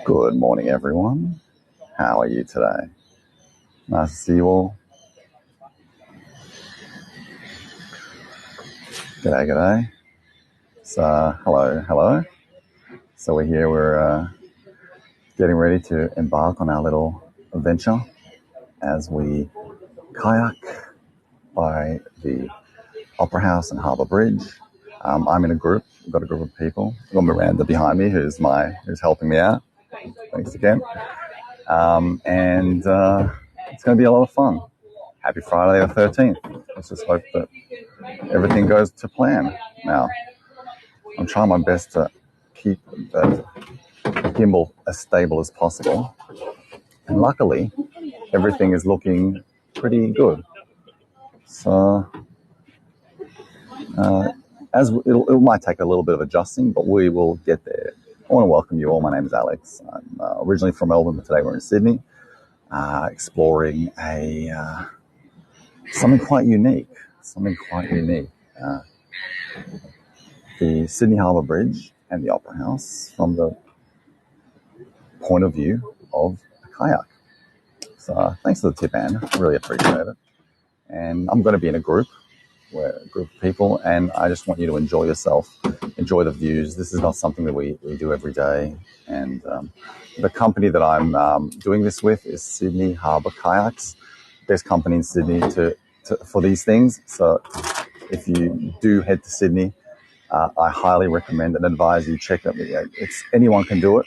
Good morning, everyone. How are you today? Nice to see you all. G'day, g'day. So, hello. So we're here. We're getting ready to embark on our little adventure as we kayak by the Opera House and Harbour Bridge. I'm in a group. We've got a group of people. I've got Miranda behind me, who's helping me out. Thanks again. And it's going to be a lot of fun. Happy Friday the 13th. Let's just hope that everything goes to plan. Now, I'm trying my best to keep the gimbal as stable as possible. And luckily, everything is looking pretty good. So, it might take a little bit of adjusting, but we will get there. I want to welcome you all. My name is Alex. I'm originally from Melbourne, but today we're in Sydney, exploring something quite unique. The Sydney Harbour Bridge and the Opera House from the point of view of a kayak. So thanks for the tip, Anne. I really appreciate it. And I'm going to be in a group of people, and I just want you to enjoy yourself, enjoy the views. This is not something that we do every day. And the company that I'm doing this with is Sydney Harbour Kayaks, best company in Sydney for these things. So if you do head to Sydney, I highly recommend and advise you check it. Anyone can do it.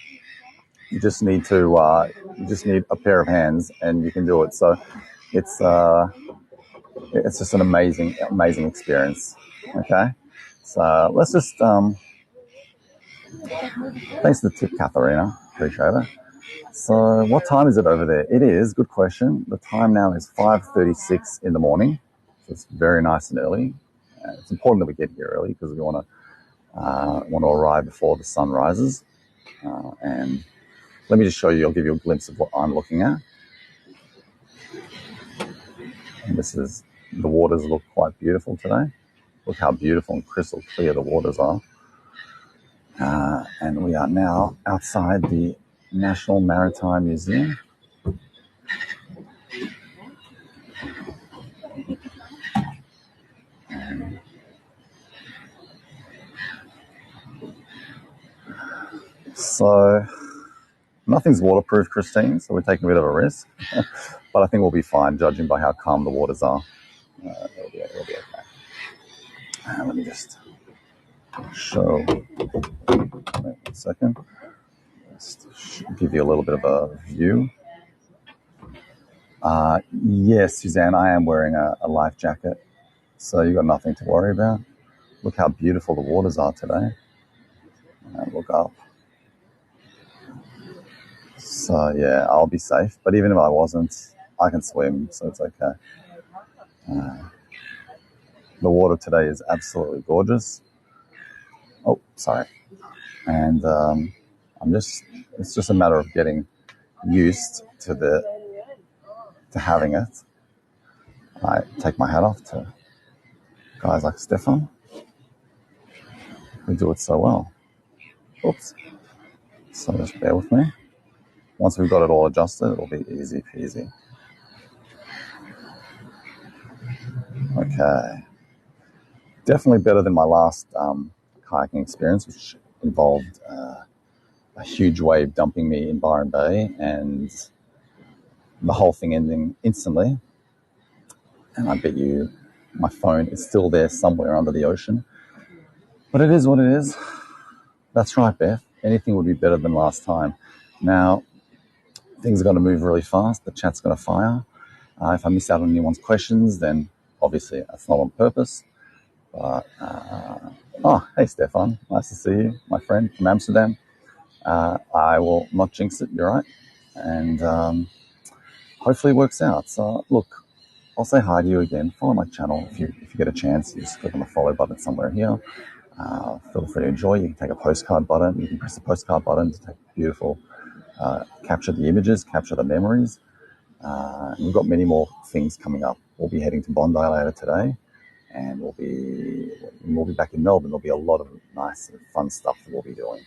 You just need a pair of hands, and you can do it. So it's just an amazing experience. Okay, so let's just thanks for the tip, Katharina. Appreciate it. So what time is it over there? It is, good question. The time now is 5:36 in the morning. So it's very nice and early. It's important that we get here early because we want to arrive before the sun rises. And let me just show you. I'll give you a glimpse of what I'm looking at. And the waters look quite beautiful today. Look how beautiful and crystal clear the waters are. And we are now outside the National Maritime Museum. So nothing's waterproof, Christine, so we're taking a bit of a risk. But I think we'll be fine, judging by how calm the waters are. It'll be okay. Let me just show. Wait a second. Just give you a little bit of a view. Yes, Suzanne, I am wearing a life jacket, so you've got nothing to worry about. Look how beautiful the waters are today. And look up. So yeah, I'll be safe. But even if I wasn't, I can swim, so it's okay. The water today is absolutely gorgeous. Oh, sorry. And it's just a matter of getting used to having it. I take my hat off to guys like Stefan, who do it so well. Oops. So just bear with me. Once we've got it all adjusted, it'll be easy peasy. Okay. Definitely better than my last kayaking experience, which involved a huge wave dumping me in Byron Bay and the whole thing ending instantly. And I bet you my phone is still there somewhere under the ocean. But it is what it is. That's right, Beth. Anything would be better than last time. Now, things are going to move really fast. The chat's going to fire. If I miss out on anyone's questions, then obviously that's not on purpose. But, hey, Stefan. Nice to see you, my friend from Amsterdam. I will not jinx it, you're right. And hopefully it works out. So, look, I'll say hi to you again. Follow my channel if you get a chance. You just click on the follow button somewhere here. Feel free to enjoy. You can take a postcard button. You can press the postcard button to take beautiful, capture the images, capture the memories. We've got many more things coming up. We'll be heading to Bondi later today, and we'll be back in Melbourne. There'll be a lot of nice and fun stuff that we'll be doing.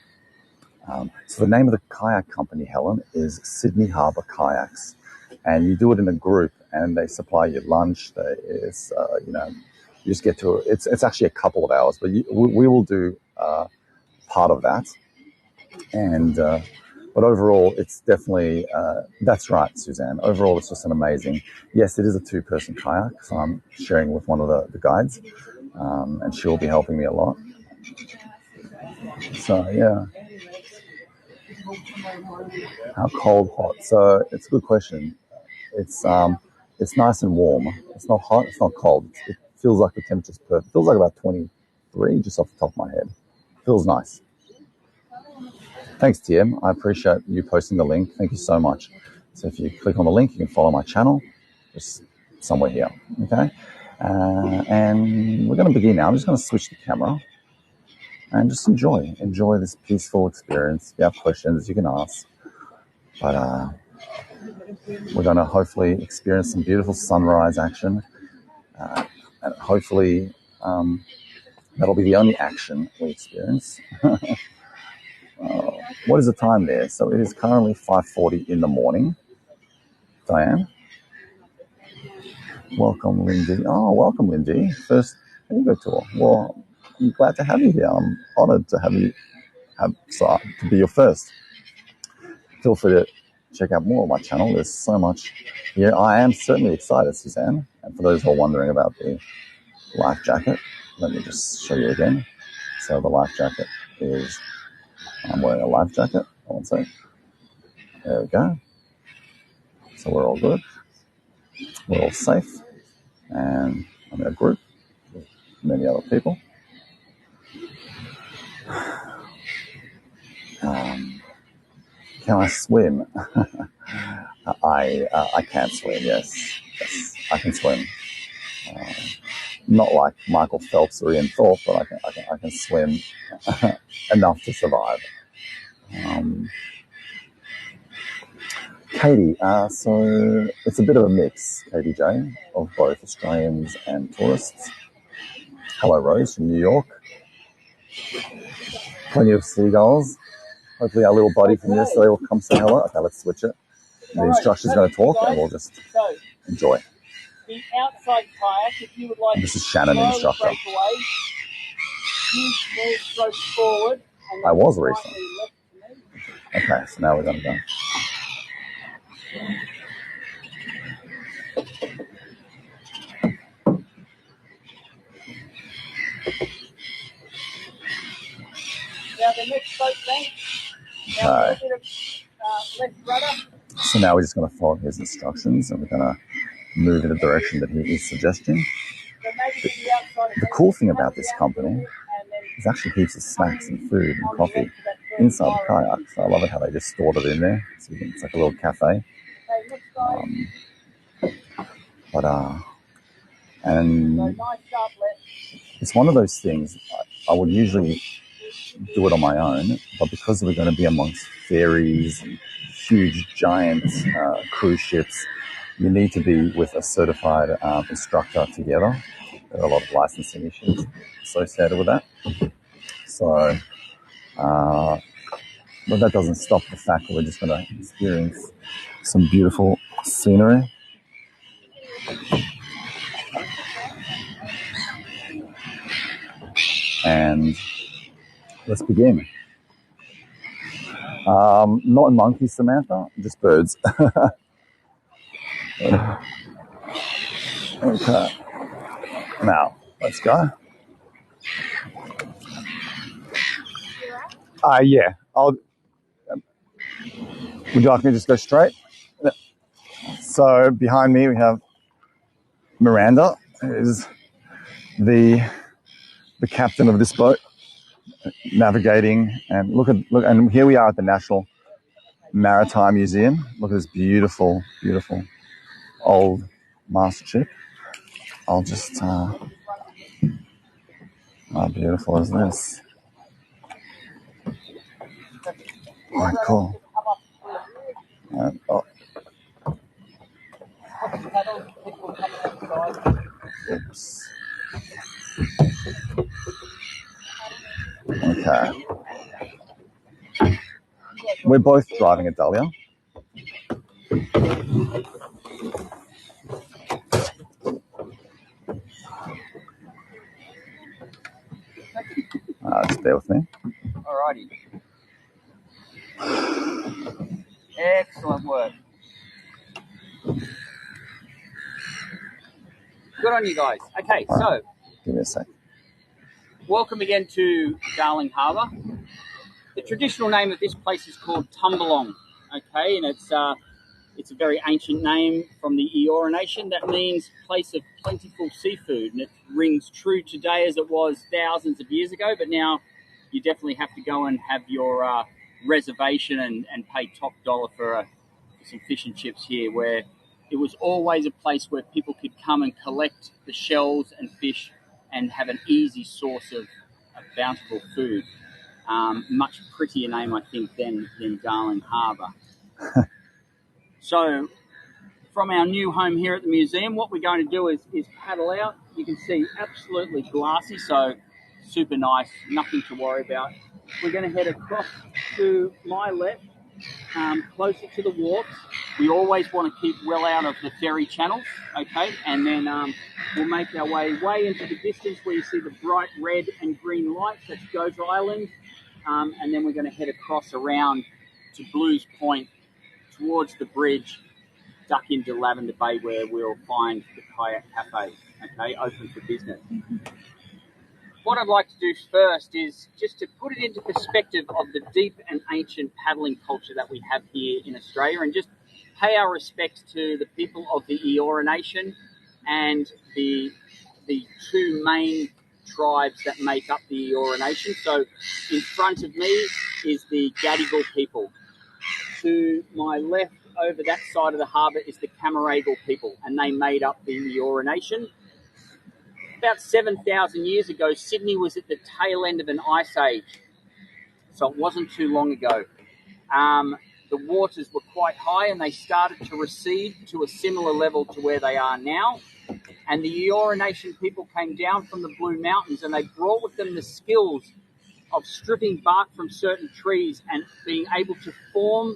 So the name of the kayak company, Helen, is Sydney Harbour Kayaks, and you do it in a group, and they supply you lunch. You just get to it. It's actually a couple of hours, but we will do part of that, and but overall, it's definitely that's right, Suzanne. Overall, it's just an amazing. Yes, it is a two-person kayak, so I'm sharing with one of the guides, and she'll be helping me a lot. So yeah. How cold, hot? So it's a good question. It's nice and warm. It's not hot. It's not cold. It feels like the temperature's perfect. It feels like about 23, just off the top of my head. Feels nice. Thanks, TM. I appreciate you posting the link. Thank you so much. So if you click on the link, you can follow my channel. Just somewhere here. Okay. And we're going to begin now. I'm just going to switch the camera and just enjoy this peaceful experience. If you have questions, you can ask. But we're going to hopefully experience some beautiful sunrise action. And hopefully that'll be the only action we experience. What is the time there? So it is currently 5:40 in the morning. Diane? Welcome, Lindy. Oh, welcome, Lindy. First Ego tour. Well, I'm glad to have you here. I'm honoured to have you to be your first. Feel free to check out more of my channel. There's so much here. I am certainly excited, Suzanne. And for those who are wondering about the life jacket, let me just show you again. So the life jacket is, I'm wearing a life jacket. I won't say. There we go. So we're all good. We're all safe. And I'm in a group with many other people. Can I swim? I can swim, yes. Yes, I can swim. Not like Michael Phelps or Ian Thorpe, but I can swim enough to survive. Katie, so it's a bit of a mix, Katie J, of both Australians and tourists. Hello, Rose from New York. Plenty of seagulls. Hopefully our little buddy from yesterday will come say hello. Okay, let's switch it. The instructor's going to talk and we'll just enjoy. The outside kayak, if you would like this is Shannon, the instructor. Move strokes forward. I was racing. Okay, so now we're going to go. Now the next boat length. Now a bit of left rudder. So now we're just going to follow his instructions and we're going to move in the direction that he is suggesting. The cool thing about this company is actually heaps of snacks and food and coffee inside the kayak. So I love it how they just stored it in there. So it's like a little cafe. And it's one of those things I would usually do it on my own, but because we're going to be amongst ferries and huge giant cruise ships, you need to be with a certified instructor together. There are a lot of licensing issues associated with that. So, but that doesn't stop the fact that we're just going to experience some beautiful scenery. And let's begin. Not monkeys, Samantha, just birds. Okay. Now, let's go. Yeah. Would you like me to just go straight? So behind me we have Miranda, who's the captain of this boat, navigating. And look, and here we are at the National Maritime Museum. Look at this beautiful, beautiful old mast ship. I'll just, how beautiful is this? All right, cool. Oops. Okay. We're both driving a Dahlia. Just bear with me. Alrighty. Excellent work. Good on you guys. Okay, All right. so Give me a sec. welcome again to Darling Harbour. The traditional name of this place is called Tumbalong. Okay, and it's a very ancient name from the Eora Nation. That means place of plentiful seafood, and it rings true today as it was thousands of years ago. But now you definitely have to go and have your reservation and pay top dollar for some fish and chips here, where it was always a place where people could come and collect the shells and fish and have an easy source of bountiful food. Much prettier name, I think, than Darling Harbour. So from our new home here at the museum, what we're going to do is paddle out. You can see absolutely glassy, so super nice, nothing to worry about. We're going to head across to my left, closer to the wharf. We always want to keep well out of the ferry channels, okay? And then we'll make our way into the distance where you see the bright red and green lights. That's Goat Island. And then we're going to head across around to Blues Point towards the bridge, duck into Lavender Bay, where we'll find the Kayak Cafe, okay, open for business. What I'd like to do first is just to put it into perspective of the deep and ancient paddling culture that we have here in Australia, and just pay our respects to the people of the Eora Nation and the two main tribes that make up the Eora Nation. So in front of me is the Gadigal people. To my left, over that side of the harbour, is the Camaragal people, and they made up the Eora Nation. About 7,000 years ago, Sydney was at the tail end of an ice age, so it wasn't too long ago. The waters were quite high, and they started to recede to a similar level to where they are now. And the Eora Nation people came down from the Blue Mountains, and they brought with them the skills of stripping bark from certain trees and being able to form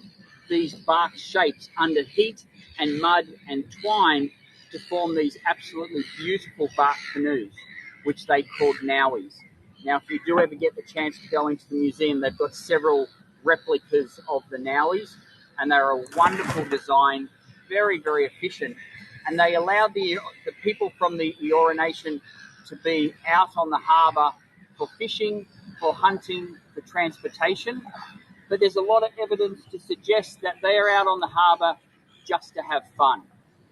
these bark shapes under heat and mud and twine to form these absolutely beautiful bark canoes, which they called Nowies. Now, if you do ever get the chance to go into the museum, they've got several replicas of the Nowies, and they're a wonderful design, very, very efficient. And they allowed the people from the Eora Nation to be out on the harbour for fishing, for hunting, for transportation. But there's a lot of evidence to suggest that they are out on the harbour just to have fun.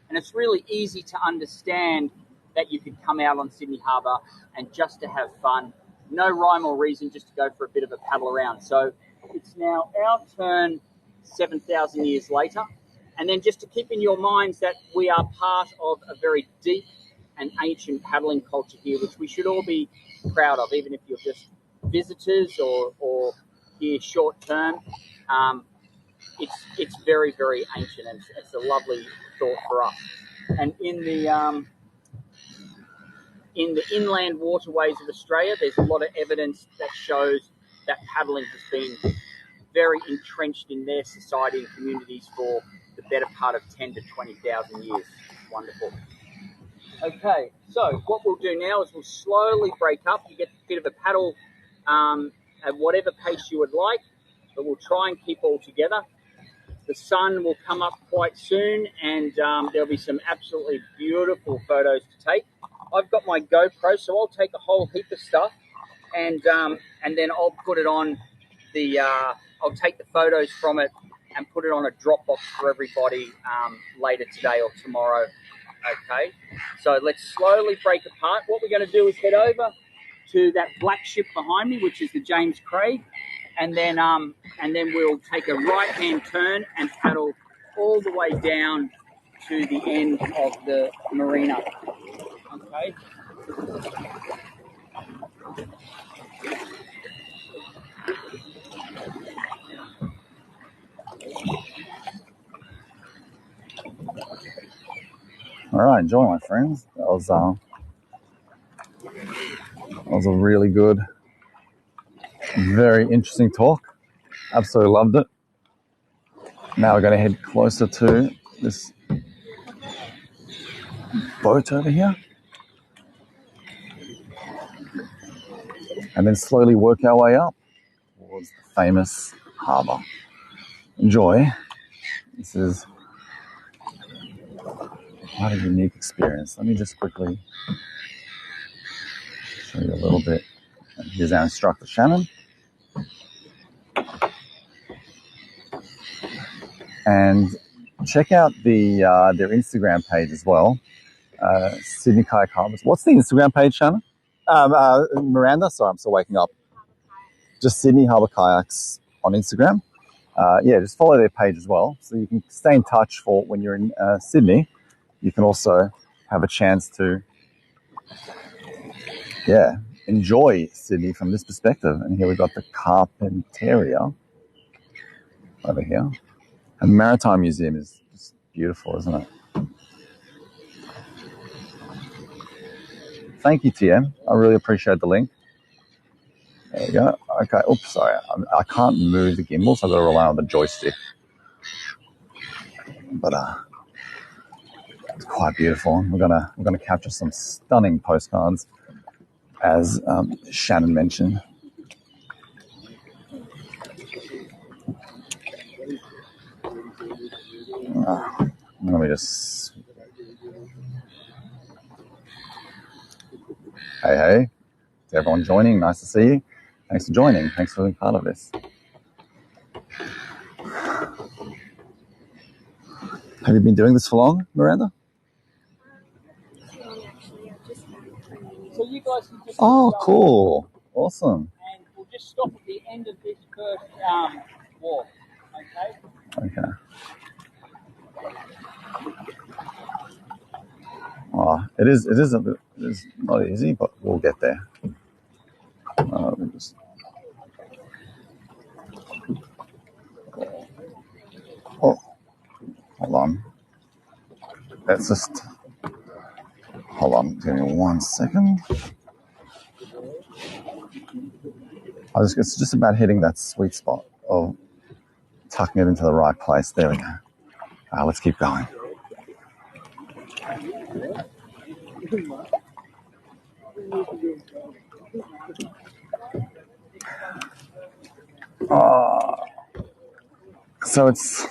And it's really easy to understand that you could come out on Sydney Harbour and just to have fun. No rhyme or reason, just to go for a bit of a paddle around. So it's now our turn 7,000 years later. And then just to keep in your minds that we are part of a very deep and ancient paddling culture here, which we should all be proud of, even if you're just visitors or here short term. It's very, very ancient, and it's a lovely thought for us. And in the inland waterways of Australia, there's a lot of evidence that shows that paddling has been very entrenched in their society and communities for the better part of 10 to 20,000 years. Wonderful. Okay, so what we'll do now is we'll slowly break up. You get a bit of a paddle at whatever pace you would like, but we'll try and keep all together. The sun will come up quite soon, and there'll be some absolutely beautiful photos to take. I've got my GoPro, so I'll take a whole heap of stuff, and then I'll put it on the. I'll take the photos from it and put it on a Dropbox for everybody later today or tomorrow. Okay, so let's slowly break apart. What we're going to do is head over to that black ship behind me, which is the James Craig, and then we'll take a right-hand turn and paddle all the way down to the end of the marina. Okay. All right, enjoy, my friends. That was a really good, very interesting talk. Absolutely loved it. Now we're going to head closer to this boat over here. And then slowly work our way up towards the famous harbour. Enjoy. This is quite a unique experience. Let me just quickly show you a little bit. Here's our instructor, Shannon. And check out their Instagram page as well, Sydney Kayak Harbour. What's the Instagram page, Shannon? Miranda? Sorry, I'm still waking up. Just Sydney Harbour Kayaks on Instagram. Just follow their page as well, so you can stay in touch for when you're in Sydney. You can also have a chance to, enjoy Sydney from this perspective. And here we've got the Carpentaria over here. And the Maritime Museum is just beautiful, isn't it? Thank you, TM. I really appreciate the link. There you go. Okay. Oops, sorry. I can't move the gimbal, so I've got to rely on the joystick. But it's quite beautiful. We're gonna capture some stunning postcards, as Shannon mentioned. Let me just. Hey. To everyone joining, nice to see you. Thanks for joining. Thanks for being part of this. Have you been doing this for long, Miranda? So you guys can just cool. Awesome. And we'll just stop at the end of this first walk, okay? Okay. It is not easy, but we'll get there. Hold on. Hold on. Give me 1 second. It's just about hitting that sweet spot of tucking it into the right place. There we go. Let's keep going. So it's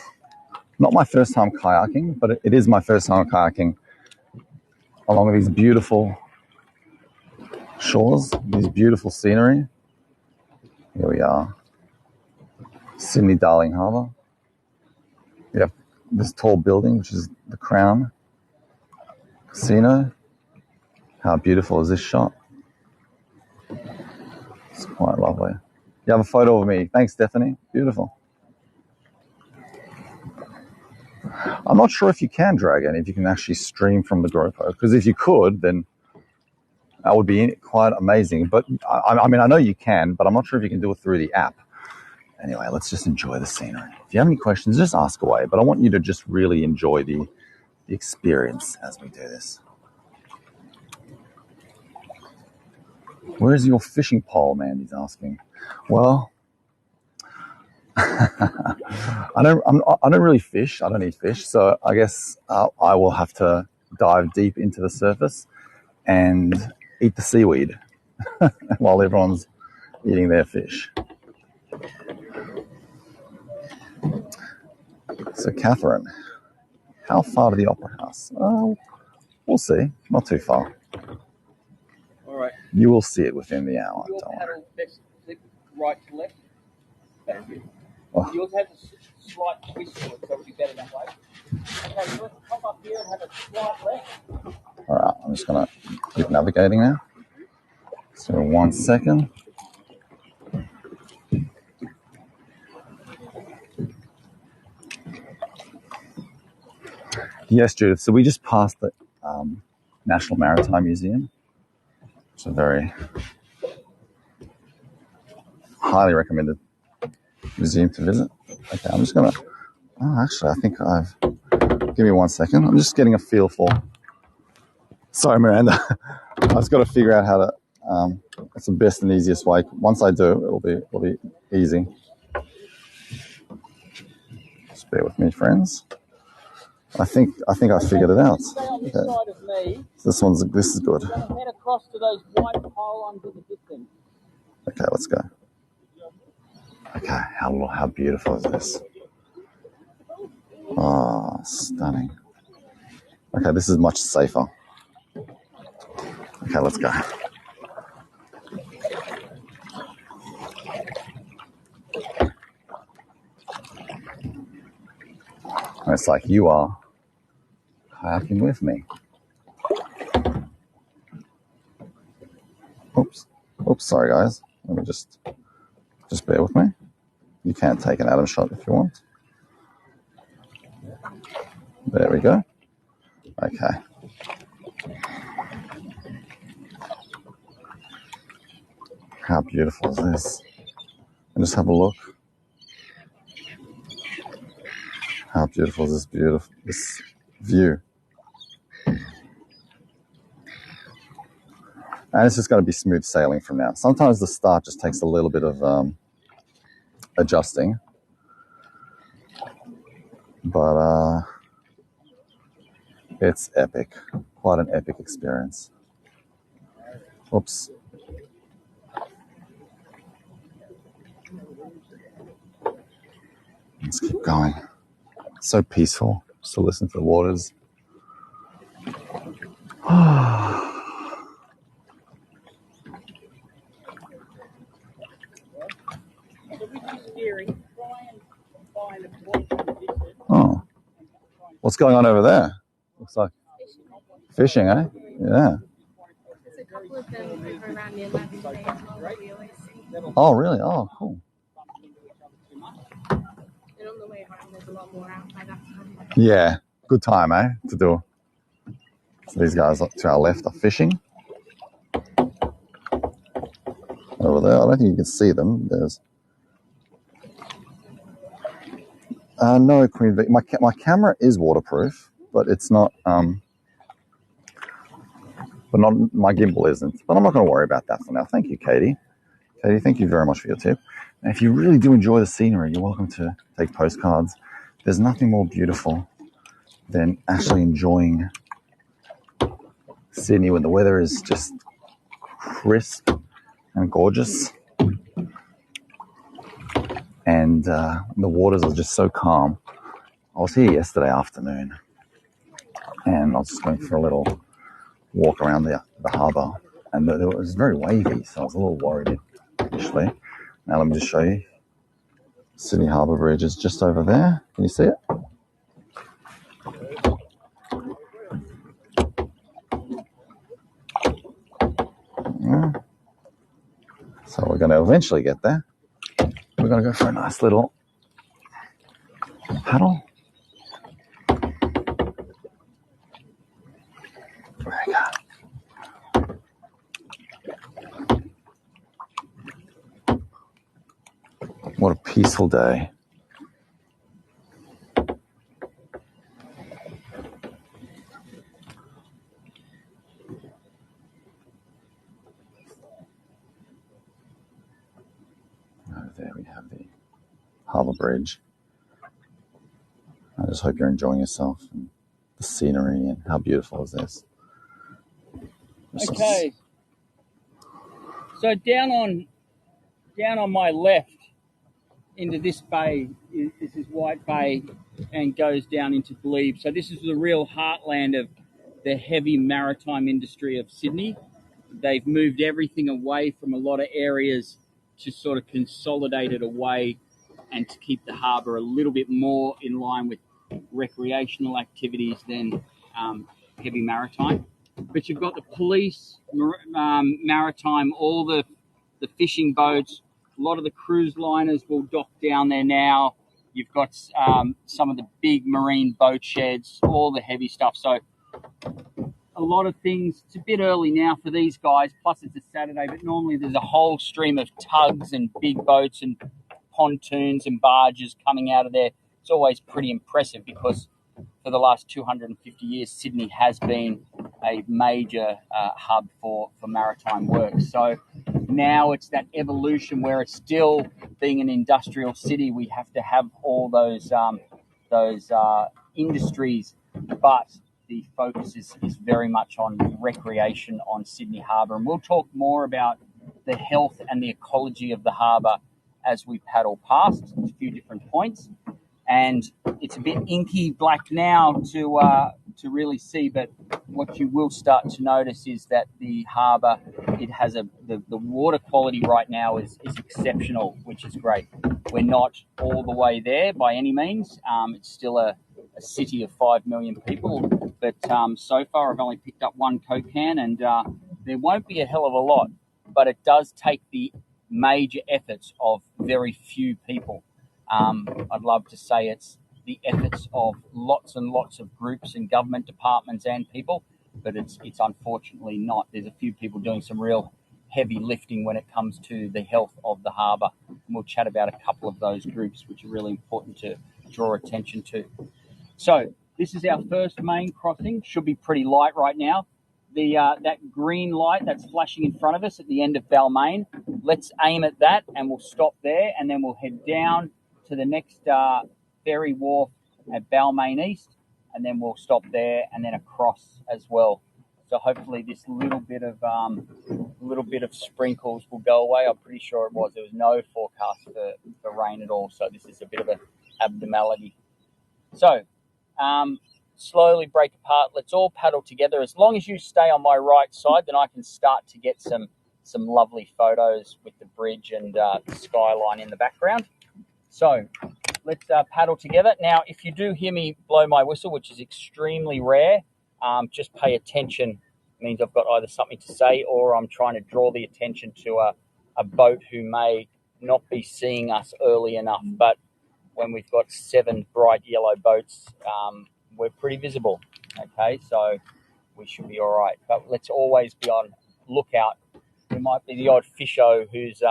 not my first time kayaking, but it is my first time kayaking along these beautiful shores, these beautiful scenery. Here we are, Sydney Darling Harbour. We have this tall building, which is the Crown Casino. How beautiful is this shot? It's quite lovely. You have a photo of me. Thanks, Stephanie. Beautiful. I'm not sure if you can drag in, if you can actually stream from the GoPro, because if you could, then that would be quite amazing. But I know you can, but I'm not sure if you can do it through the app. Anyway, let's just enjoy the scenery. If you have any questions, just ask away. But I want you to just really enjoy the experience as we do this. Where's your fishing pole, man? He's asking. Well, I don't really fish. I don't eat fish, so I guess I will have to dive deep into the surface and eat the seaweed while everyone's eating their fish. So, Catherine, how far to the Opera House? We'll see. Not too far. All right. You will see it within the hour. Your paddle best flip right to left. Thank you. Oh. Yours has a slight twist to it, so it'll be better that way. Okay, so let's pop up here and have a slight left. All right, I'm just going to keep navigating now. So 1 second. Yes, Judith. So we just passed the National Maritime Museum. It's a very highly recommended museum to visit. Okay, I'm just going to... actually, I think I've... Give me 1 second. I'm just getting a feel for... Sorry, Miranda. I've just got to figure out how to... it's the best and easiest way. Once I do, it'll be easy. Just Just bear with me, friends. I think I figured it out. Stay on this side of me. This is good. We're going to head across to those white pylons in the distance. Okay, let's go. Okay, how beautiful is this? Oh, stunning. Okay, this is much safer. Okay, let's go. And it's like you are kayaking with me. Oops, sorry guys. Let me just bear with me. You can take an Adam shot if you want. There we go. Okay. How beautiful is this? And just have a look. How beautiful is this view? And it's just going to be smooth sailing from now. Sometimes the start just takes a little bit of adjusting. But it's epic. Quite an epic experience. Oops. Let's keep going. So peaceful. Just to listen to the waters. Oh. What's going on over there? Looks like fishing, eh? Yeah. There's a couple of them over around the 11 day as well that we always see. Oh, really? Oh, cool. And on the way home, there's a lot more out by that time. Yeah. Good time, eh? To do. So these guys to our left are fishing. Over there, I don't think you can see them. There's no Queen Vic. My camera is waterproof, but it's not. But not my gimbal isn't. But I'm not going to worry about that for now. Thank you, Katie. Katie, thank you very much for your tip. And if you really do enjoy the scenery, you're welcome to take postcards. There's nothing more beautiful than actually enjoying Sydney when the weather is just crisp and gorgeous. And the waters are just so calm. I was here yesterday afternoon and I was just going for a little walk around the harbour, and it was very wavy, so I was a little worried initially. Now let me just show you. Sydney Harbour Bridge is just over there. Can you see it? Yeah. So we're going to eventually get there. We're going to go for a nice little paddle. There we go. What a peaceful day. Over there we have the Harbour Bridge. I just hope you're enjoying yourself and the scenery and how beautiful is this. Okay. So down on my left into this bay, this is White Bay and goes down into Glebe. So this is the real heartland of the heavy maritime industry of Sydney. They've moved everything away from a lot of areas to sort of consolidate it away and to keep the harbour a little bit more in line with recreational activities than heavy maritime. But you've got the police, maritime, all the fishing boats. A lot of the cruise liners will dock down there now. You've got some of the big marine boat sheds, all the heavy stuff. So a lot of things. It's a bit early now for these guys, plus it's a Saturday, but normally there's a whole stream of tugs and big boats and pontoons and barges coming out of there. It's always pretty impressive because for the last 250 years, Sydney has been a major hub for maritime work. So now it's that evolution where it's still being an industrial city. We have to have all those those industries, but the focus is very much on recreation on Sydney Harbour. And we'll talk more about the health and the ecology of the harbour as we paddle past a few different points. And it's a bit inky black now to really see, but what you will start to notice is that the harbour, it has the water quality right now is exceptional, which is great. We're not all the way there by any means. It's still a city of 5 million people, but so far I've only picked up one Coke can, and there won't be a hell of a lot, but it does take the major efforts of very few people. I'd love to say it's the efforts of lots and lots of groups and government departments and people, but it's unfortunately not. There's a few people doing some real heavy lifting when it comes to the health of the harbour. And we'll chat about a couple of those groups, which are really important to draw attention to. So this is our first main crossing. Should be pretty light right now. That green light that's flashing in front of us at the end of Balmain, let's aim at that and we'll stop there, and then we'll head down to the next ferry wharf at Balmain East, and then we'll stop there and then across as well. So hopefully this little bit of sprinkles will go away. I'm pretty sure it was. There was no forecast for rain at all, so this is a bit of an abnormality. So slowly break apart. Let's all paddle together. As long as you stay on my right side, then I can start to get some lovely photos with the bridge and the skyline in the background. So let's paddle together. Now, if you do hear me blow my whistle, which is extremely rare, just pay attention. It means I've got either something to say or I'm trying to draw the attention to a boat who may not be seeing us early enough. But when we've got 7 bright yellow boats, we're pretty visible. Okay, so we should be all right. But let's always be on lookout. There might be the odd fisho who's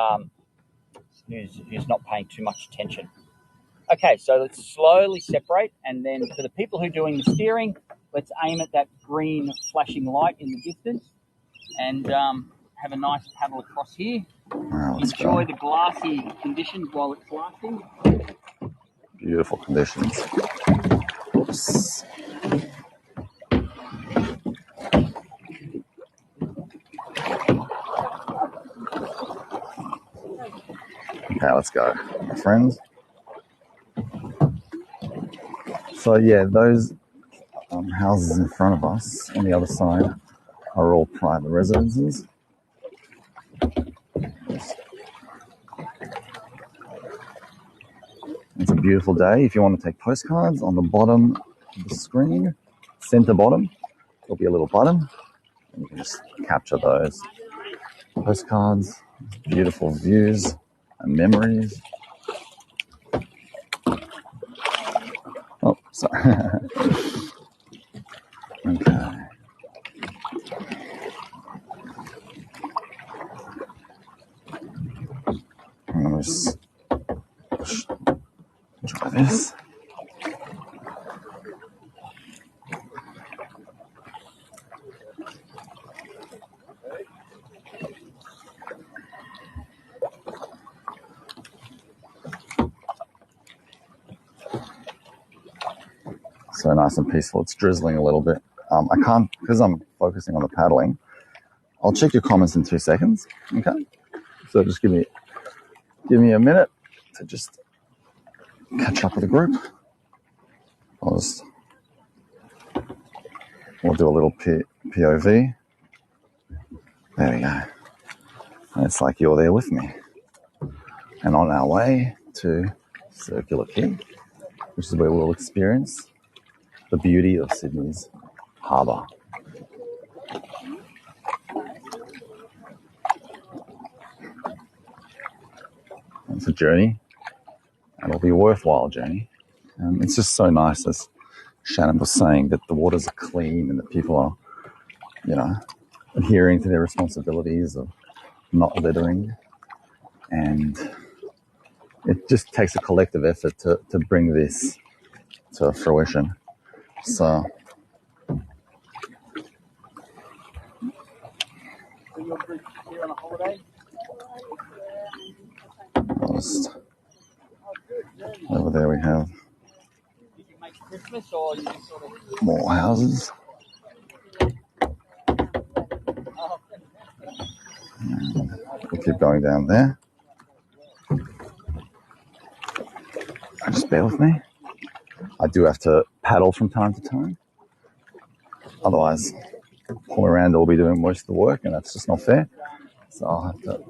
not paying too much attention. Okay, so let's slowly separate, and then for the people who are doing the steering, let's aim at that green flashing light in the distance and have a nice paddle across here. Enjoy the glassy conditions while it's lasting. Beautiful conditions. Oops. Okay, let's go, my friends. So yeah, those houses in front of us on the other side are all private residences. It's a beautiful day. If you want to take postcards, on the bottom of the screen, center bottom, there'll be a little button, and you can just capture those postcards, beautiful views and memories. Oh, sorry. Okay. I'm going to just try this. So nice and peaceful. It's drizzling a little bit. I can't, because I'm focusing on the paddling. I'll check your comments in 2 seconds. Okay. So just give me a minute to just catch up with the group. We'll do a little POV. There we go. And it's like you're there with me. And on our way to Circular Quay, which is where we'll experience the beauty of Sydney's harbour. It's a journey, and it'll be a worthwhile journey. It's just so nice, as Shannon was saying, that the waters are clean and that people are, adhering to their responsibilities of not littering. And it just takes a collective effort to bring this to fruition. So over there we have Christmas, or you just sort of... More houses. Oh, We'll keep going down there. Just bear with me. I do have to paddle from time to time. Otherwise, Paul Miranda will be doing most of the work, and that's just not fair. So I'll have to.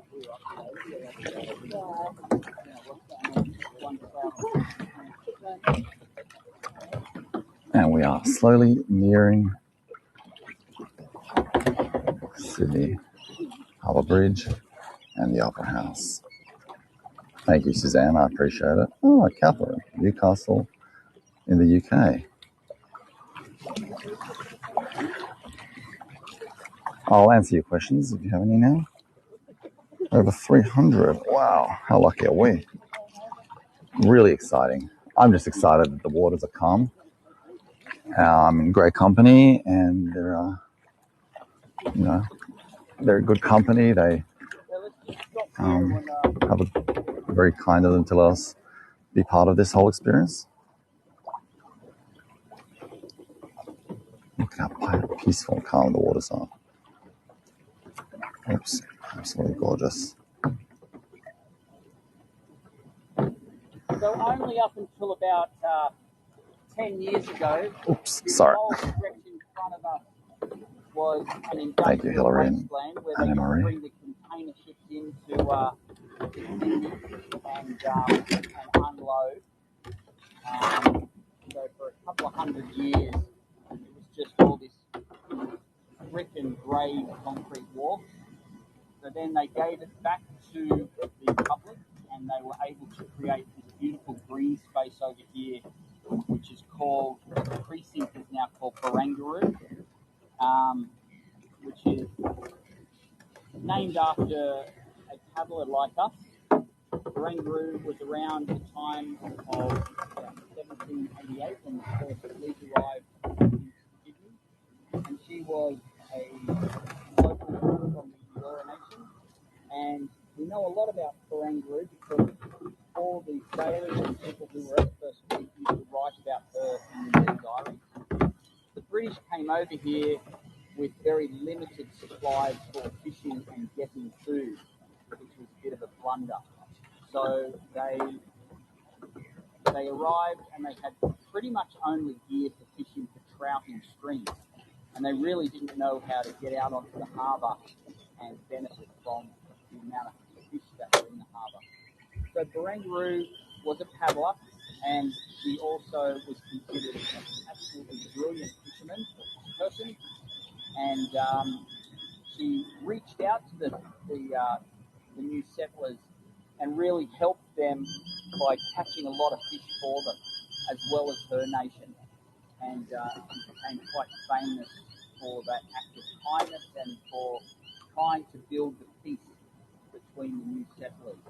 And we are slowly nearing Sydney Harbour Bridge and the Opera House. Thank you, Suzanne. I appreciate it. Oh, Catherine, Newcastle in the UK. I'll answer your questions if you have any now. Over 300. Wow, how lucky are we? Really exciting. I'm just excited that the waters are calm. I'm in great company, and they're good company. They have a very kind of them to let us be part of this whole experience. Look how peaceful and calm the waters are. Oops, absolutely gorgeous. So only up until about 10 years ago, Oops, the sorry. whole stretch in front of us was an Thank you, industrial Hillary wasteland where and they Anne-Marie. bring the container ships into Sydney and unload. So for a couple of 100 years, it was just all this brick and grey concrete walls. So then they gave it back to the public, and they were able to create this beautiful green space over here, which is called, the precinct is now called Barangaroo, which is named after a paddler like us. Barangaroo was around the time of 1788 when the first fleet arrived in Sydney, and she was a local from the Eora Nation. And we know a lot about Barangaroo because all the sailors and people who were at the first fleet used to write about her in their diaries. The British came over here with very limited supplies for fishing and getting food, which was a bit of a blunder. So they arrived and they had pretty much only gear for fishing for trout in streams, and they really didn't know how to get out onto the harbour and benefit from the amount of fish that were in the harbour. So Barangaroo was a paddler, and she also was considered an absolutely brilliant fisherman person, and she reached out to the new settlers and really helped them by catching a lot of fish for them, as well as her nation. And she became quite famous for that act of kindness and for trying to build the peace between the new settlers.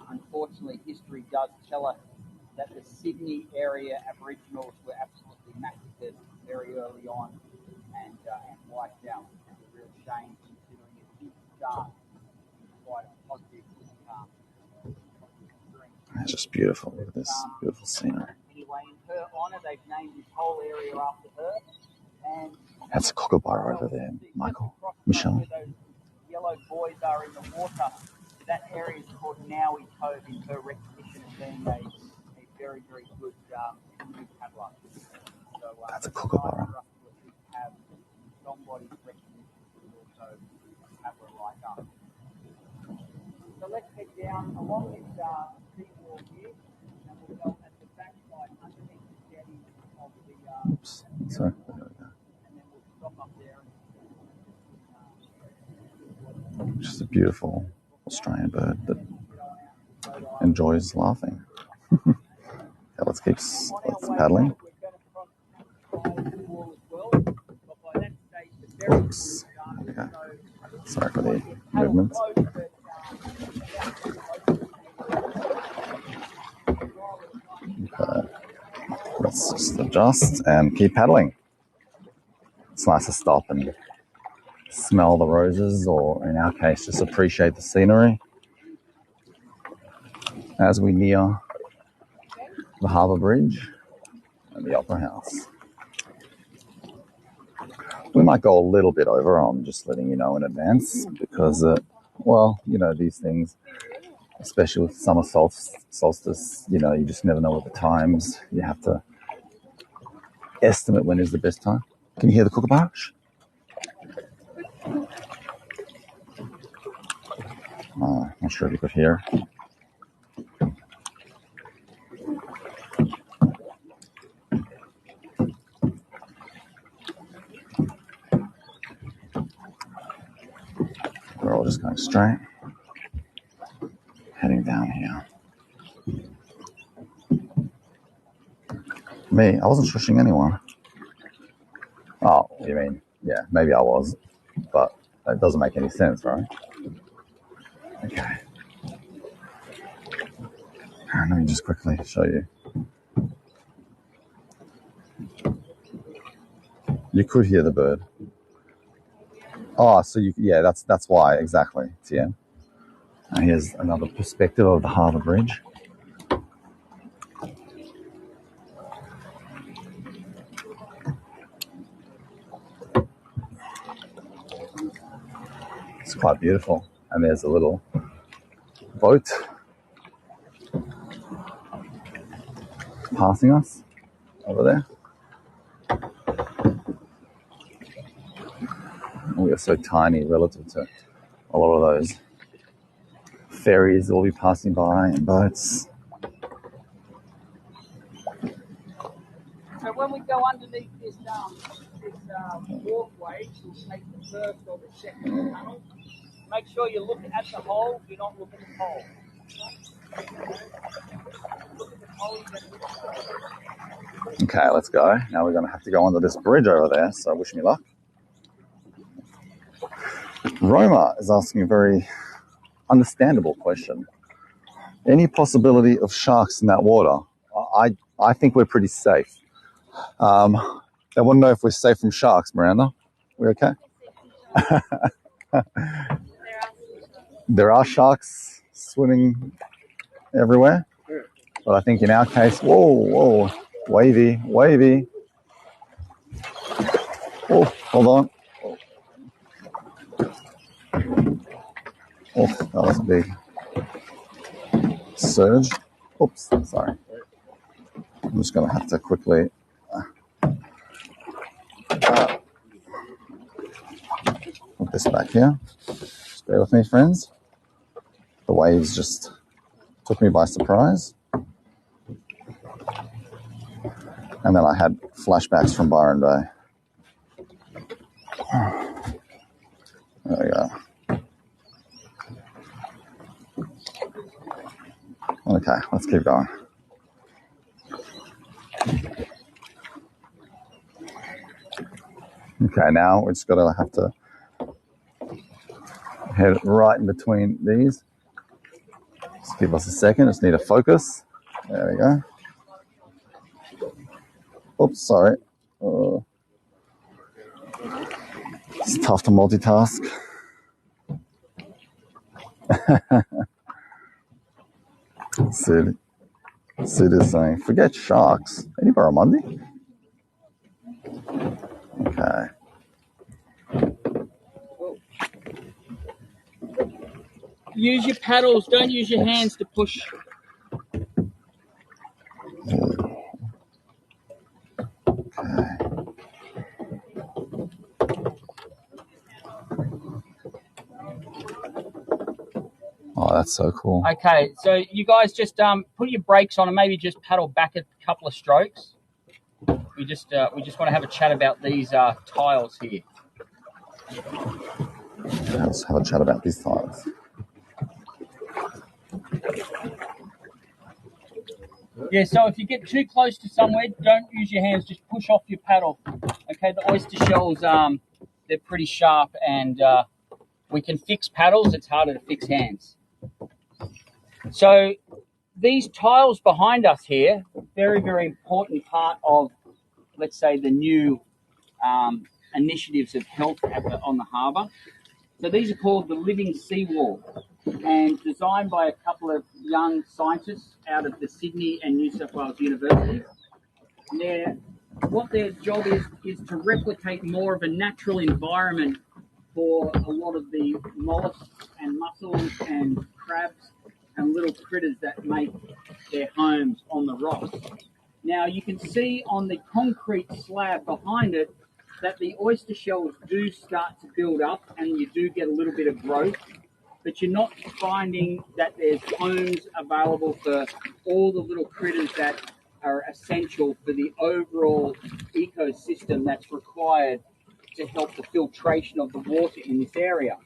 Unfortunately, history does tell us that the Sydney area Aboriginals were absolutely massacred very early on and wiped out. It's a real shame considering it did start quite a positive It's just beautiful. Look at this beautiful scenery. Anyway, in her honour, they've named this whole area after her. And that's a kookaburra over there, Michael. Michelle. Where those yellow buoys are in the water, that area is called Nowie Cove in her recognition of being a very, very good canoe paddler. So, that's a kookaburra. Have somebody's recognition who's also a paddler like us. So let's head down along this seawall here, and we'll go at the backside underneath the jetty of the. Oops, sorry. There we go. And then we'll stop up there. Just a beautiful Australian bird that enjoys laughing. Okay, let's paddling. Oops. Okay. Sorry for the movement. Okay. Let's just adjust and keep paddling. It's nice to stop and smell the roses, or in our case, just appreciate the scenery as we near the Harbour Bridge and the Opera House. We might go a little bit over. I'm just letting you know in advance because, well, you know, these things, especially with summer solstice, you know, you just never know what the times. You have to estimate when is the best time. Can you hear the kookaburras? Not sure if you could hear. We're all just going straight, heading down here. Me, I wasn't shushing anyone. Oh, you mean, yeah, maybe I was, but that doesn't make any sense, right? Okay. Let me just quickly show you. You could hear the bird. Oh, so yeah, that's why, exactly, TM. And here's another perspective of the Harbour Bridge. It's quite beautiful. And there's a little boat passing us over there. We are so tiny relative to a lot of those ferries that will be passing by and boats. So when we go underneath this walkway to take the first or the second tunnel, make sure you look at the hole, do not look at the pole. Look at the pole, Okay, let's go. Now we're going to have to go under this bridge over there, so wish me luck. Roma is asking a very understandable question. Any possibility of sharks in that water? I think we're pretty safe. They want to know if we're safe from sharks, Miranda. We okay? There are sharks swimming everywhere, but I think in our case, whoa, wavy. Oh, hold on. Oh, that was a big surge. Oops, sorry. I'm just going to have to quickly put this back here. Just bear with me, friends. The waves just took me by surprise. And then I had flashbacks from Byron Bay. There we go. Okay, let's keep going. Okay, now we're just gonna have to head right in between these. Just give us a second, just need to focus. There we go. Oops, sorry. It's tough to multitask. Sid is saying, forget sharks. Any barramundi? Okay. use your paddles, don't use your hands to push. Oh, that's so cool. Okay, so you guys just put your brakes on and maybe just paddle back a couple of strokes. We just want to have a chat about these tiles here. Let's have a chat about these tiles. Yeah, so if you get too close to somewhere, don't use your hands, just push off your paddle. Okay, the oyster shells, they're pretty sharp, and we can fix paddles, it's harder to fix hands. So these tiles behind us here, very, very important part of, let's say, the new initiatives of health on the harbour. So these are called the living seawall, and designed by a couple of young scientists out of the Sydney and New South Wales universities. What their job is to replicate more of a natural environment for a lot of the mollusks and mussels and crabs and little critters that make their homes on the rocks. Now you can see on the concrete slab behind it that the oyster shells do start to build up and you do get a little bit of growth, but you're not finding that there's homes available for all the little critters that are essential for the overall ecosystem that's required to help the filtration of the water in this area.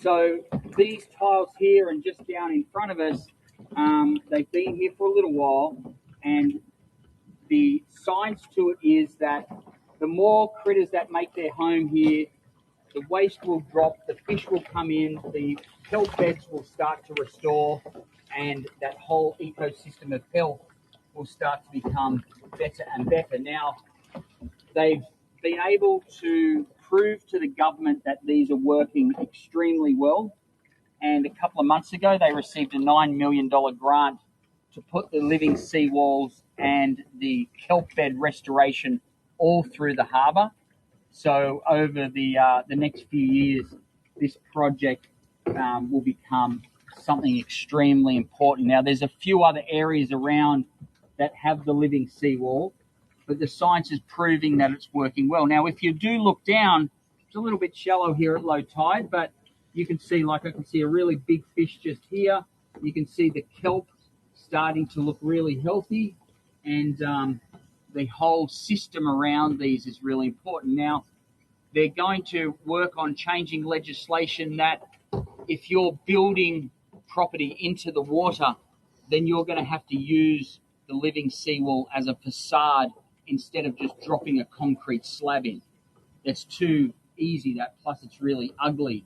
So these tiles here and just down in front of us, they've been here for a little while, and the science to it is that the more critters that make their home here, the waste will drop, the fish will come in, the kelp beds will start to restore, and that whole ecosystem of health will start to become better and better. Now, they've been able to prove to the government that these are working extremely well. And a couple of months ago, they received a $9 million grant to put the living seawalls and the kelp bed restoration all through the harbour. So over the next few years, this project will become something extremely important. Now, there's a few other areas around that have the living seawall, but the science is proving that it's working well. Now, if you do look down, it's a little bit shallow here at low tide, but you can see, like I can see a really big fish just here. You can see the kelp starting to look really healthy, and the whole system around these is really important. Now, they're going to work on changing legislation that if you're building property into the water, then you're going to have to use the living seawall as a facade instead of just dropping a concrete slab in. That's too easy, that, plus it's really ugly.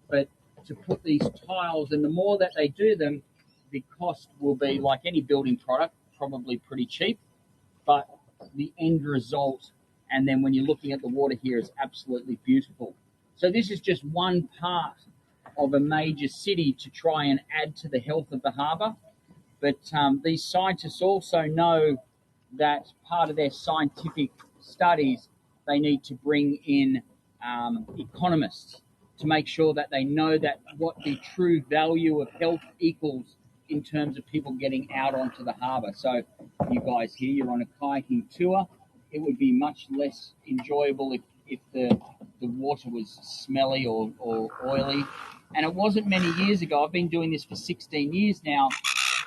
But to put these tiles, and the more that they do them, the cost will be, like any building product, probably pretty cheap, but the end result, and then when you're looking at the water here, is absolutely beautiful. So this is just one part of a major city to try and add to the health of the harbour. But these scientists also know that part of their scientific studies, they need to bring in economists to make sure that they know that what the true value of health equals in terms of people getting out onto the harbour. So you guys here, you're on a kayaking tour. It would be much less enjoyable if the water was smelly or oily. And it wasn't many years ago, I've been doing this for 16 years now,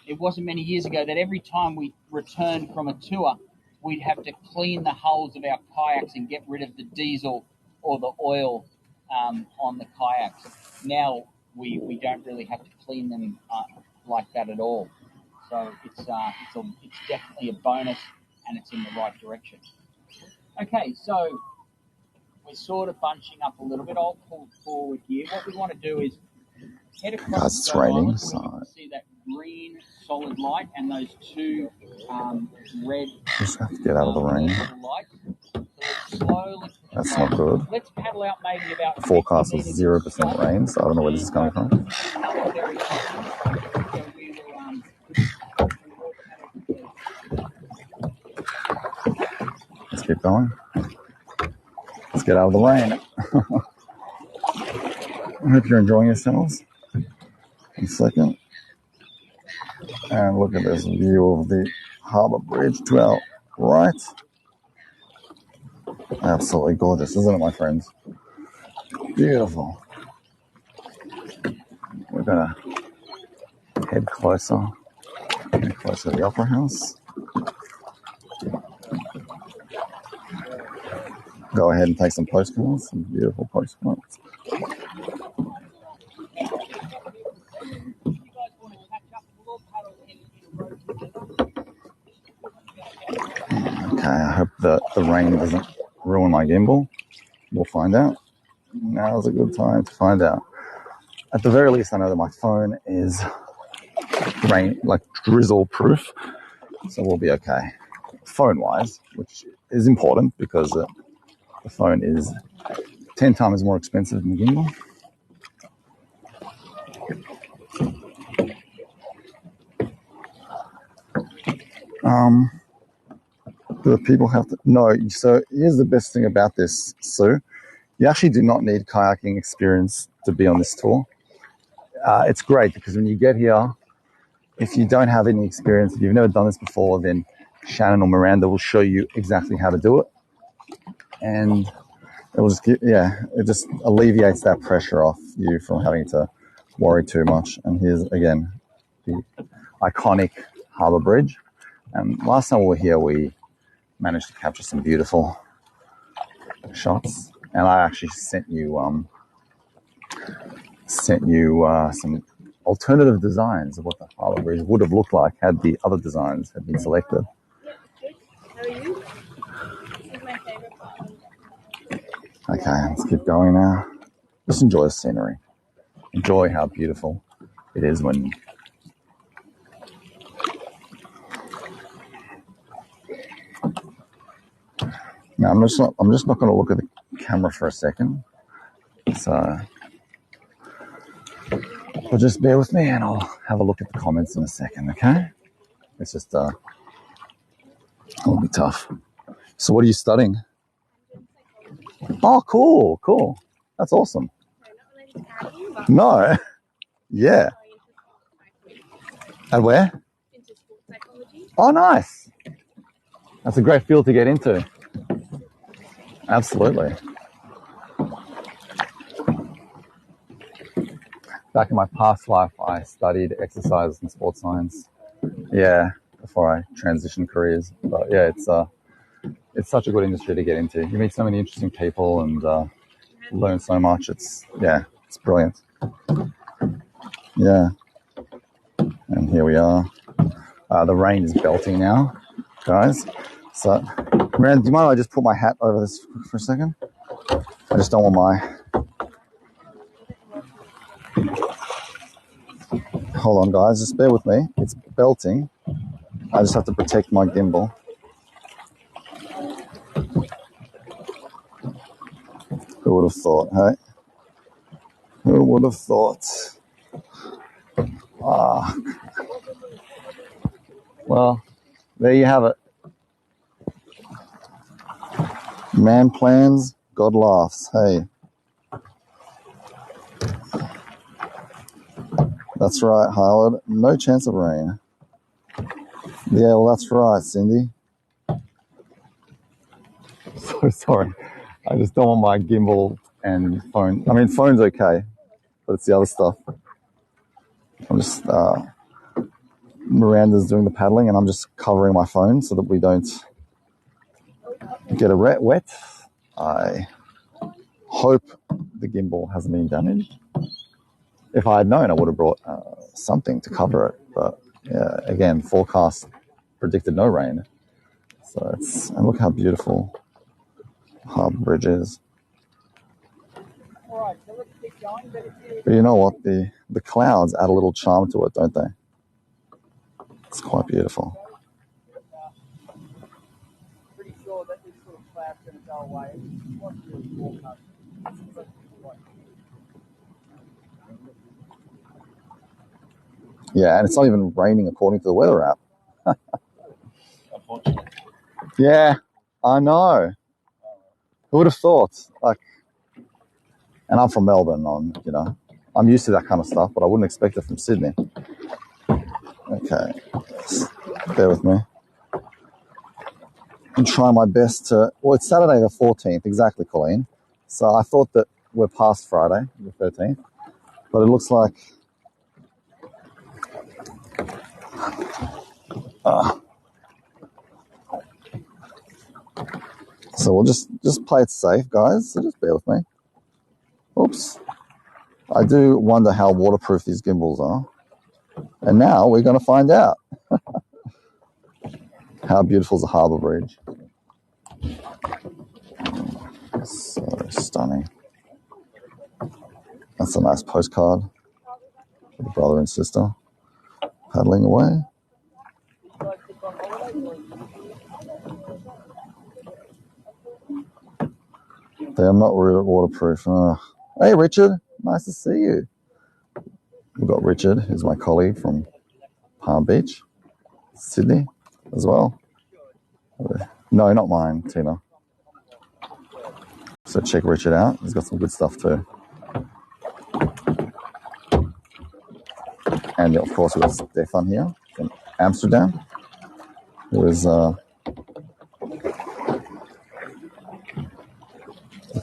it wasn't many years ago that every time we returned from a tour, we'd have to clean the hulls of our kayaks and get rid of the diesel or the oil on the kayaks. Now we don't really have to clean them like that at all. So it's definitely a bonus, and it's in the right direction. Okay, so we're sort of bunching up a little bit. I'll pull forward here. What we want to do is head across. Guys, it's raining, so you can see that green solid light and those two red. just have to get out of the rain. Lights. So let's slowly. That's not good. Let's paddle out maybe about. The forecast was 0% rain, so I don't know where this is coming from. Let's keep going. Let's get out of the rain. I hope you're enjoying yourselves. A second. And look at this view of the Harbour Bridge to our right. Absolutely gorgeous, isn't it, my friends? Beautiful. We're going to head closer to the Opera House. Go ahead and take some postcards, some beautiful postcards. Okay, I hope that the rain doesn't ruin my gimbal. We'll find out. Now's a good time to find out. At the very least, I know that my phone is drizzle proof, so we'll be okay. Phone-wise, which is important because the phone is 10 times more expensive than the gimbal. Do the people have to? No. So here's the best thing about this, Sue. You actually do not need kayaking experience to be on this tour. It's great because when you get here, if you don't have any experience, if you've never done this before, then Shannon or Miranda will show you exactly how to do it. And it will just it just alleviates that pressure off you from having to worry too much. And here's, again, the iconic Harbour Bridge. And last time we were here, we managed to capture some beautiful shots. And I actually sent you some alternative designs of what the Harbour Bridge would have looked like had the other designs had been selected. How are you? This is my favorite part. Okay, let's keep going now. Just enjoy the scenery. Enjoy how beautiful it is when... Now, I'm just not going to look at the camera for a second. So, but just bear with me and I'll have a look at the comments in a second, okay? It's just, it'll be tough. So what are you studying? Oh, cool. That's awesome. No. Yeah. And where? Into sports psychology. Oh, nice. That's a great field to get into. Absolutely. Back in my past life, I studied exercise and sports science. Yeah, before I transitioned careers. But yeah, it's such a good industry to get into. You meet so many interesting people and learn so much. It's brilliant. Yeah. And here we are. The rain is belting now, guys. So, Miranda, do you mind if I just put my hat over this for a second? I just don't want my... Hold on, guys. Just bear with me. It's belting. I just have to protect my gimbal. Who would have thought, hey? Who would have thought? Well, there you have it. Man plans, God laughs. Hey. That's right, Howard. No chance of rain. Yeah, well, that's right, Cindy. So sorry. I just don't want my gimbal and phone. I mean, phone's okay, but it's the other stuff. I'm just... Miranda's doing the paddling, and I'm just covering my phone so that we don't get wet. I hope the gimbal hasn't been damaged. If I had known, I would have brought something to cover it. But yeah, again, forecast predicted no rain. So and look how beautiful Harbour Bridge is. But you know what? The clouds add a little charm to it, don't they? It's quite beautiful. Pretty sure that this sort of cloud's going to go away. Yeah, and it's not even raining according to the weather app. Yeah, I know. Who would have thought? And I'm from Melbourne. I'm used to that kind of stuff, but I wouldn't expect it from Sydney. Okay, bear with me. I'm trying my best to... Well, it's Saturday the 14th, exactly, Colleen. So I thought that we're past Friday, the 13th. But it looks like... So we'll just play it safe, guys. So just bear with me. Oops. I do wonder how waterproof these gimbals are. And now we're going to find out. How beautiful is the Harbour Bridge? So stunning. That's a nice postcard for the brother and sister paddling away. They are not waterproof. Hey, Richard. Nice to see you. We've got Richard, who's my colleague from Palm Beach, Sydney as well. No, not mine, Tina. So check Richard out. He's got some good stuff too. And of course, we've got Stefan here from Amsterdam, who is a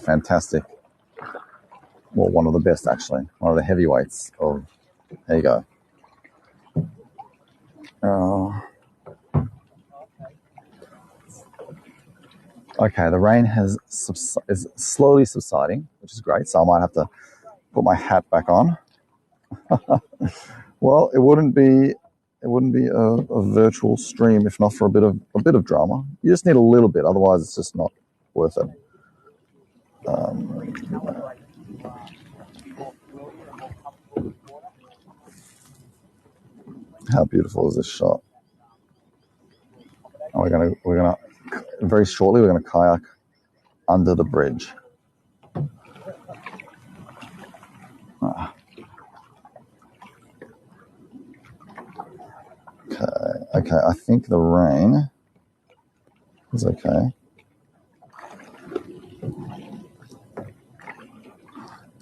fantastic, well, one of the best actually, one of the heavyweights of, there you go. Okay, the rain is slowly subsiding, which is great. So I might have to put my hat back on. Well, it wouldn't be a virtual stream if not for a bit of drama. You just need a little bit, otherwise it's just not worth it. How beautiful is this shot? And we're gonna very shortly we're gonna kayak under the bridge. Okay, I think the rain is okay.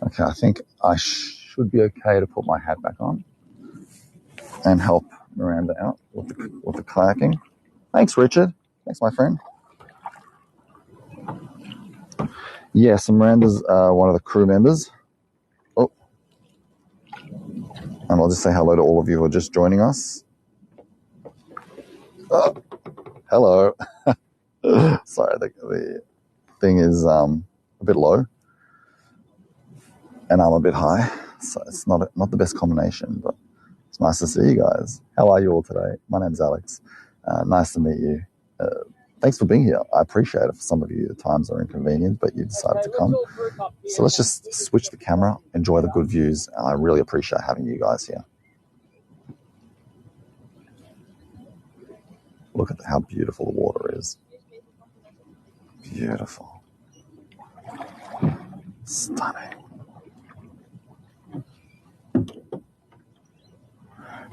Okay, I think I should be okay to put my hat back on and help Miranda out with the kayaking. Thanks, Richard. Thanks, my friend. Yes, Miranda's one of the crew members. Oh, and I'll just say hello to all of you who are just joining us. Oh, hello. Sorry, the thing is a bit low, and I'm a bit high, so it's not the best combination, but it's nice to see you guys. How are you all today? My name's Alex. Nice to meet you. Thanks for being here. I appreciate it. For some of you, the times are inconvenient, but you decided to come. So let's just switch the camera, enjoy the good views. I really appreciate having you guys here. Look at how beautiful the water is. Beautiful. Stunning.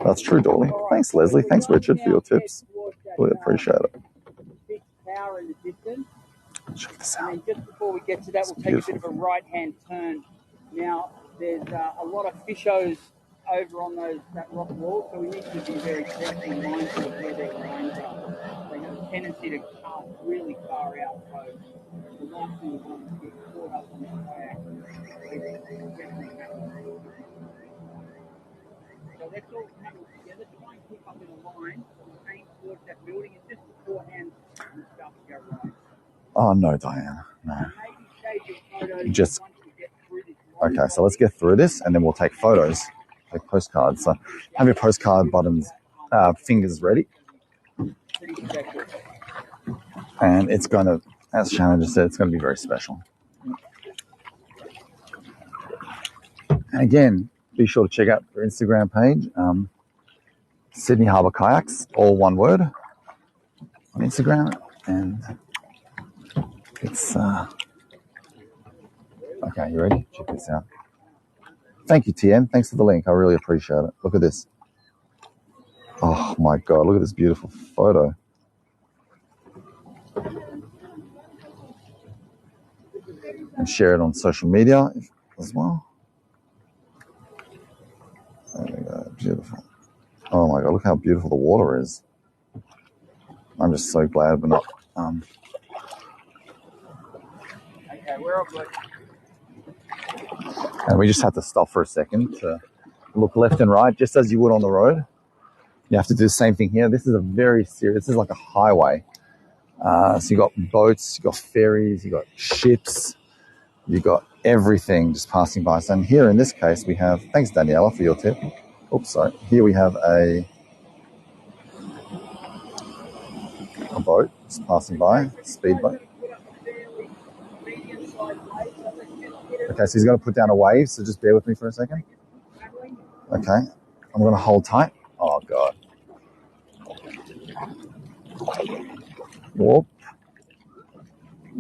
That's true, Dolly. Thanks, Leslie. Thanks, Richard, for your tips. Really appreciate it. Check this out. And then just before we get to that, we'll take a bit of a right-hand turn. Now, there's a lot of fishers over on that rock wall, so we need to be very careful and mindful of where their grains are. They have a tendency to cast really far out, so the last thing we want is to get caught up on the kayak. So let's all huddle together, try and keep up in a line, aim towards that building, and just beforehand, and stuff to go right. Oh, no, Diane. No. Just, okay, so let's get through this and then we'll take photos, take postcards. So have your postcard buttons, fingers ready. And it's going to, as Shannon just said, it's going to be very special. And again, be sure to check out their Instagram page, Sydney Harbour Kayaks, all one word, on Instagram. And it's, okay, you ready? Check this out. Thank you, TM. Thanks for the link. I really appreciate it. Look at this. Oh, my God. Look at this beautiful photo. And share it on social media as well. There we go. Beautiful. Oh, my God. Look how beautiful the water is. I'm just so glad we're not... Okay, we're all good. And we just have to stop for a second to look left and right, just as you would on the road. You have to do the same thing here. This is a very serious, this is like a highway. So you got boats, you got ferries, you got ships, you got everything just passing by. So here in this case, we have, thanks Daniela for your tip. Oops, sorry. Here we have a boat just passing by, speedboat. Okay, so he's going to put down a wave, so just bear with me for a second. Okay, I'm going to hold tight. Oh, God. Whoop.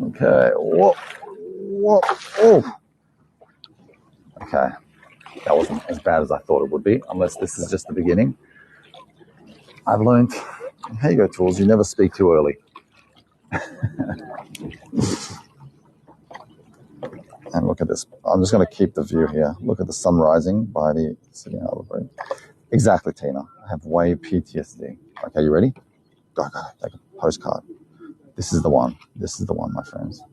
Okay, whoop. Whoop. Oh. Okay, that wasn't as bad as I thought it would be, unless this is just the beginning. I've learned, here you go, Tools, you never speak too early. And look at this. I'm just going to keep the view here. Look at the sun rising by the Sydney Harbour Bridge. Exactly, Tina. I have wave PTSD. Okay, you ready? Go. Take a postcard. This is the one. This is the one, my friends.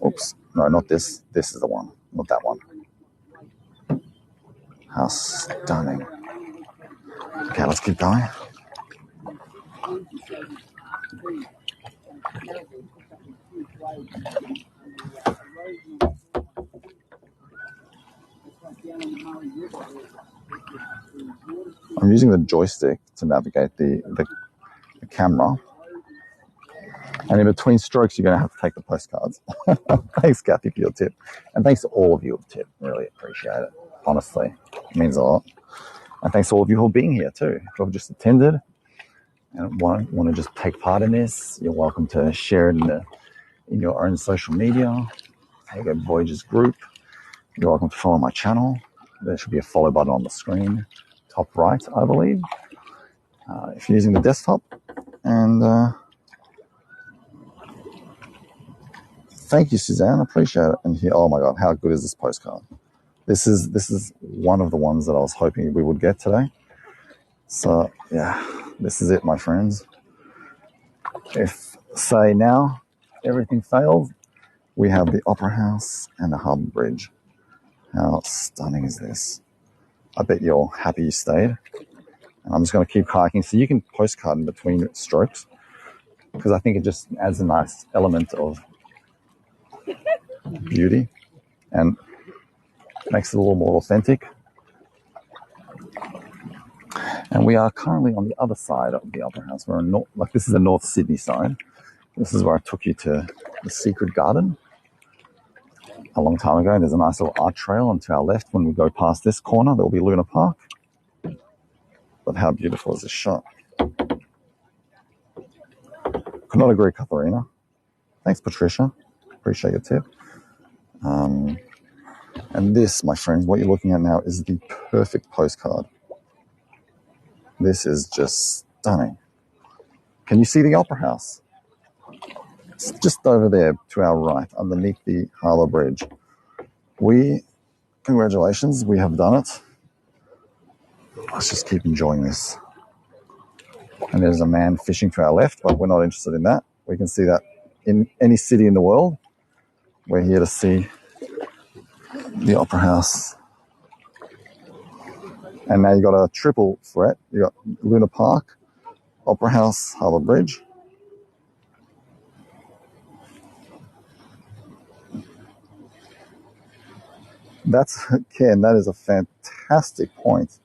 Oops. No, not this. This is the one. Not that one. How stunning. Okay, let's keep going. I'm using the joystick to navigate the camera. And in between strokes, you're going to have to take the postcards. Thanks, Kathy, for your tip. And thanks to all of you for the tip. Really appreciate it. Honestly, it means a lot. And thanks to all of you who are being here too. Who have just attended and want to just take part in this. You're welcome to share it in your own social media. There you go, Voyager's group. You're welcome to follow my channel. There should be a follow button on the screen, top right, I believe, if you're using the desktop. And thank you, Suzanne. I appreciate it. And here, oh my God, how good is this postcard? This is one of the ones that I was hoping we would get today. So yeah, this is it, my friends. If, say now, everything fails, we have the Opera House and the Harbour Bridge. How stunning is this? I bet you're happy you stayed. And I'm just going to keep kayaking. So you can postcard in between strokes because I think it just adds a nice element of beauty and makes it a little more authentic. And we are currently on the other side of the Opera House. We're in this is the North Sydney side. This is where I took you to the Secret Garden a long time ago. There's a nice little art trail, and to our left, when we go past this corner, there will be Luna Park. But how beautiful is this shot? Could not agree, Katharina. Thanks, Patricia. Appreciate your tip. And this, my friends, what you're looking at now is the perfect postcard. This is just stunning. Can you see the Opera House? It's just over there to our right, underneath the Harbour Bridge. Congratulations, we have done it. Let's just keep enjoying this. And there's a man fishing to our left, but we're not interested in that. We can see that in any city in the world. We're here to see the Opera House. And now you've got a triple threat. You've got Luna Park, Opera House, Harbour Bridge. Ken, that is a fantastic point.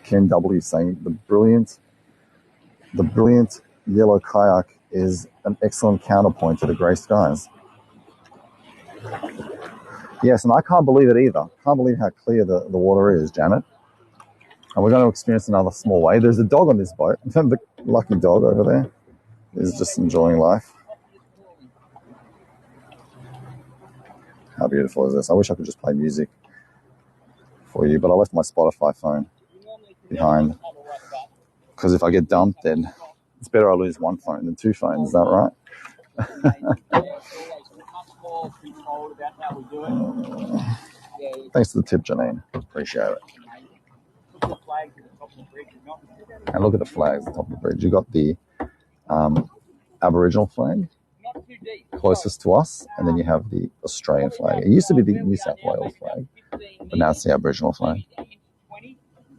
Ken W saying the brilliant yellow kayak is an excellent counterpoint to the grey skies. Yes, and I can't believe it either. Can't believe how clear the water is, Janet. And we're going to experience another small wave. There's a dog on this boat. The lucky dog over there is just enjoying life. How beautiful is this? I wish I could just play music for you, but I left my Spotify phone behind. Because if I get dumped, then it's better I lose one phone than two phones. Is that right? Thanks for the tip, Janine. Appreciate it. And look at the flags at the top of the bridge. You've got the Aboriginal flag closest to us, and then you have the Australian flag. It used to be the New South Wales flag, but now it's the Aboriginal flag.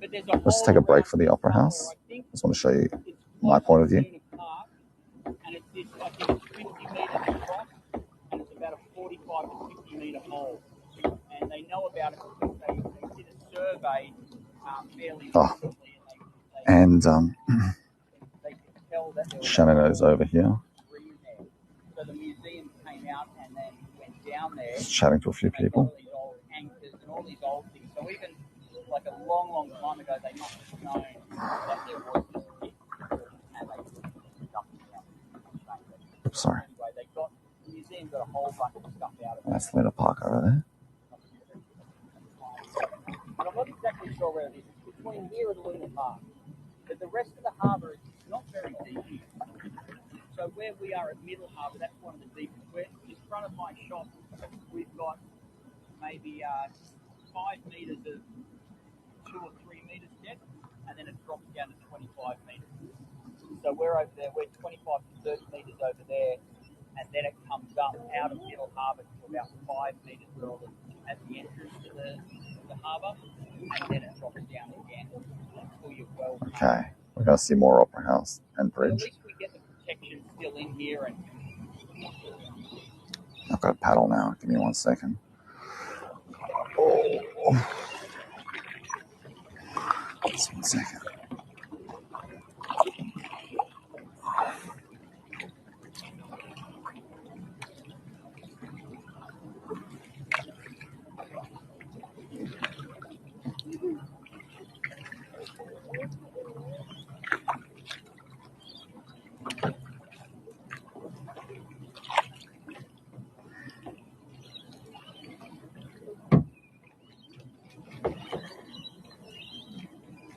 Let's just take a break for the Opera House. I just want to show you my point of view. And it's I think it's 50 metres across, and it's about a 45 to 50 metre hole. And they know about it because they did a survey fairly recently. And Shannon is over here. So the museum came out and then went down there. Just chatting to a few people. All these old anchors and all these old things. So even like a long time ago, they must have known that there was this pit, and they dumped it out. Oops, sorry. Anyway, the museum got a whole bunch of stuff out of it. That's Luna Park over there. But a lot of exactly sure where it is. It's between here and Sydney Harbour. But the rest of the harbour is not very deep. So where we are at Middle Harbour, that's one of the deepest. Where in front of my shop, we've got maybe 5 metres of 2 or 3 metres depth, and then it drops down to 25 metres. So we're over there, we're 25 to 30 metres over there, and then it comes up out of Middle Harbour to about 5 metres at the entrance to the harbour, and then it drops down again until you're well. Okay, we're going to see more Opera House and But at Bridge. least we get the protection still in here. And I've got a paddle now. Give me 1 second. Oh. Just 1 second.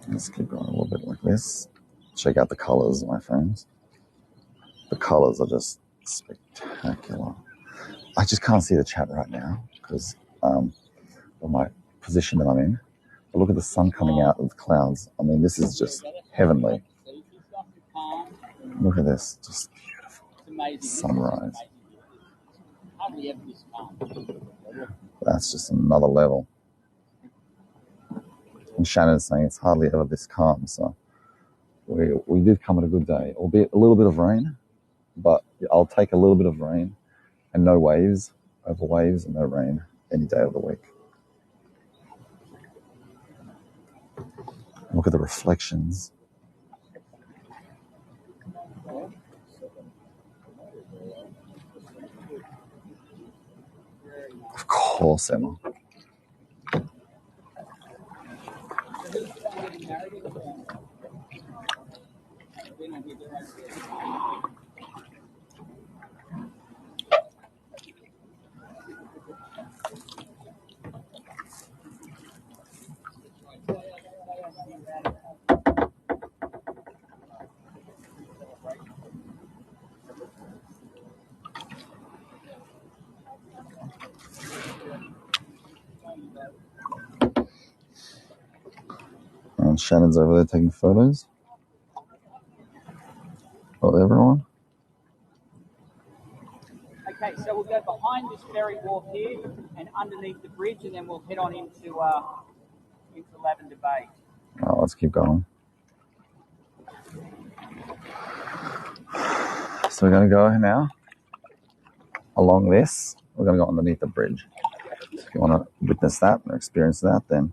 Let's keep going a little bit like this. Check out the colors of my phones. The colors are just spectacular. I just can't see the chat right now because of my position that I'm in. But look at the sun coming out of the clouds. I mean, this is just heavenly. Look at this, just beautiful sunrise. That's just another level. And Shannon's saying it's hardly ever this calm. So we did come at a good day, albeit a little bit of rain. But I'll take a little bit of rain and no waves over waves and no rain any day of the week. Look at the reflections. Of course, Emma. And Shannon's over there taking photos of everyone. okay, so we'll go behind this ferry wharf here and underneath the bridge, and then we'll head on into Lavender Bay. Oh, let's keep going. So we're going to go now along this. We're going to go underneath the bridge. So if you want to witness that or experience that, then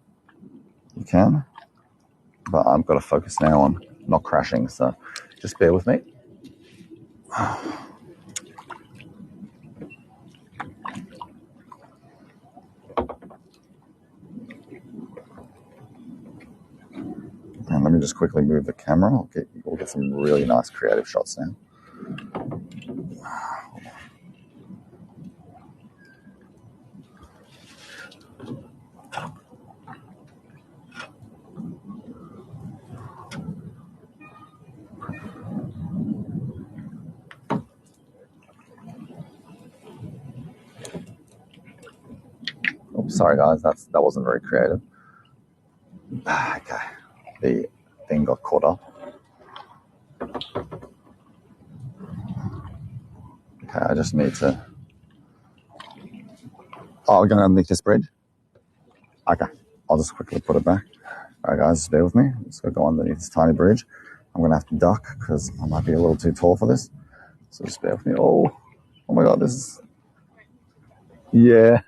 you can. But I've got to focus now on not crashing, so just bear with me. And let me just quickly move the camera. We'll get some really nice creative shots now. Oh, sorry guys, that wasn't very creative. Okay, the thing got caught up. Okay, I just need to... Oh, we're going underneath this bridge? Okay, I'll just quickly put it back. All right, guys, just bear with me. I'm just going to go underneath this tiny bridge. I'm going to have to duck because I might be a little too tall for this. So just bear with me. Oh my God, this is... Yeah.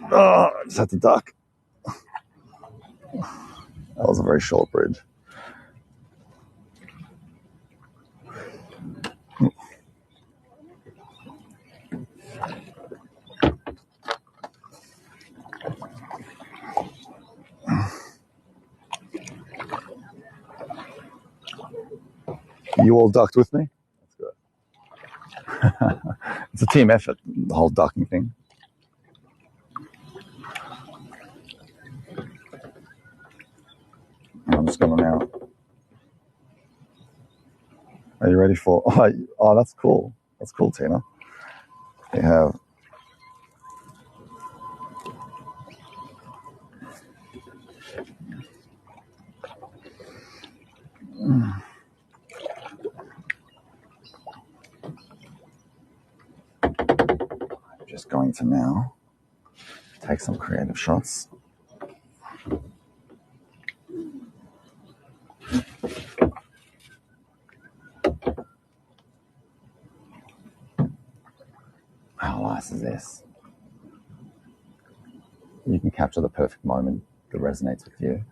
I just had to duck. That was a very short bridge. You all ducked with me? That's good. It's a team effort, the whole ducking thing. you ready for? Oh, that's cool. That's cool, Tina. We have just going to now take some creative shots. How nice is this? You can capture the perfect moment that resonates with you.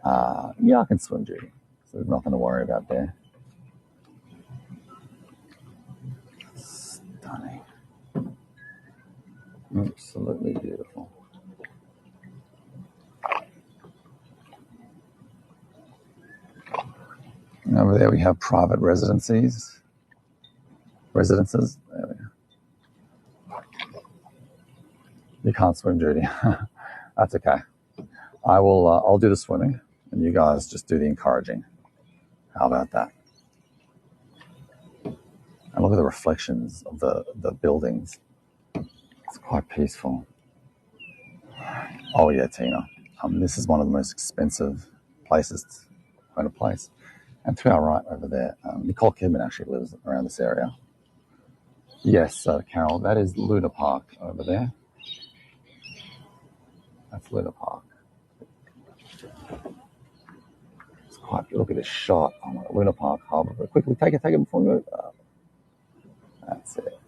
Yeah, I can swim, Judy. So there's nothing to worry about there. Stunning. Absolutely beautiful. And over there we have private residences. There we go. You can't swim, Judy. That's okay. I'll do the swimming, and you guys just do the encouraging. How about that? And look at the reflections of the buildings. It's quite peaceful. Oh yeah, Tina. This is one of the most expensive places to own a place. And to our right over there, Nicole Kidman actually lives around this area. Yes, Carol, that is Luna Park over there. That's Luna Park. It's quite. Look at this shot on Luna Park Harbour. But quickly, take it before we move. That's it.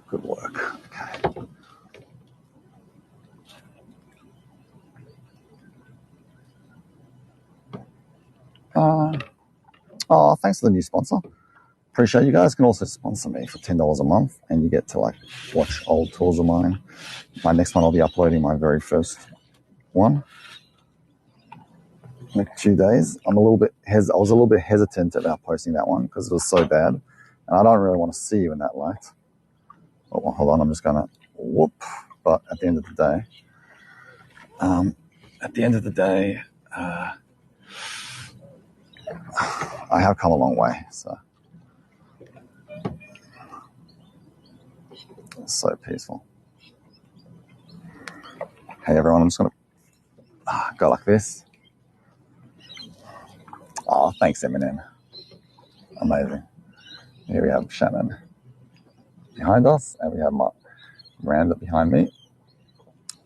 Good work. Okay. Thanks for the new sponsor. Appreciate you guys. Can also sponsor me for $10 a month, and you get to watch old tours of mine. My next one, I'll be uploading my very first one next 2 days. I was a little bit hesitant about posting that one because it was so bad, and I don't really want to see you in that light. Oh, well, hold on, I'm just gonna whoop. But at the end of the day, I have come a long way. So it's so peaceful. Hey everyone, I'm just gonna go like this. Oh, thanks Eminem. Amazing. Here we have Shannon behind us, and we have Miranda behind me.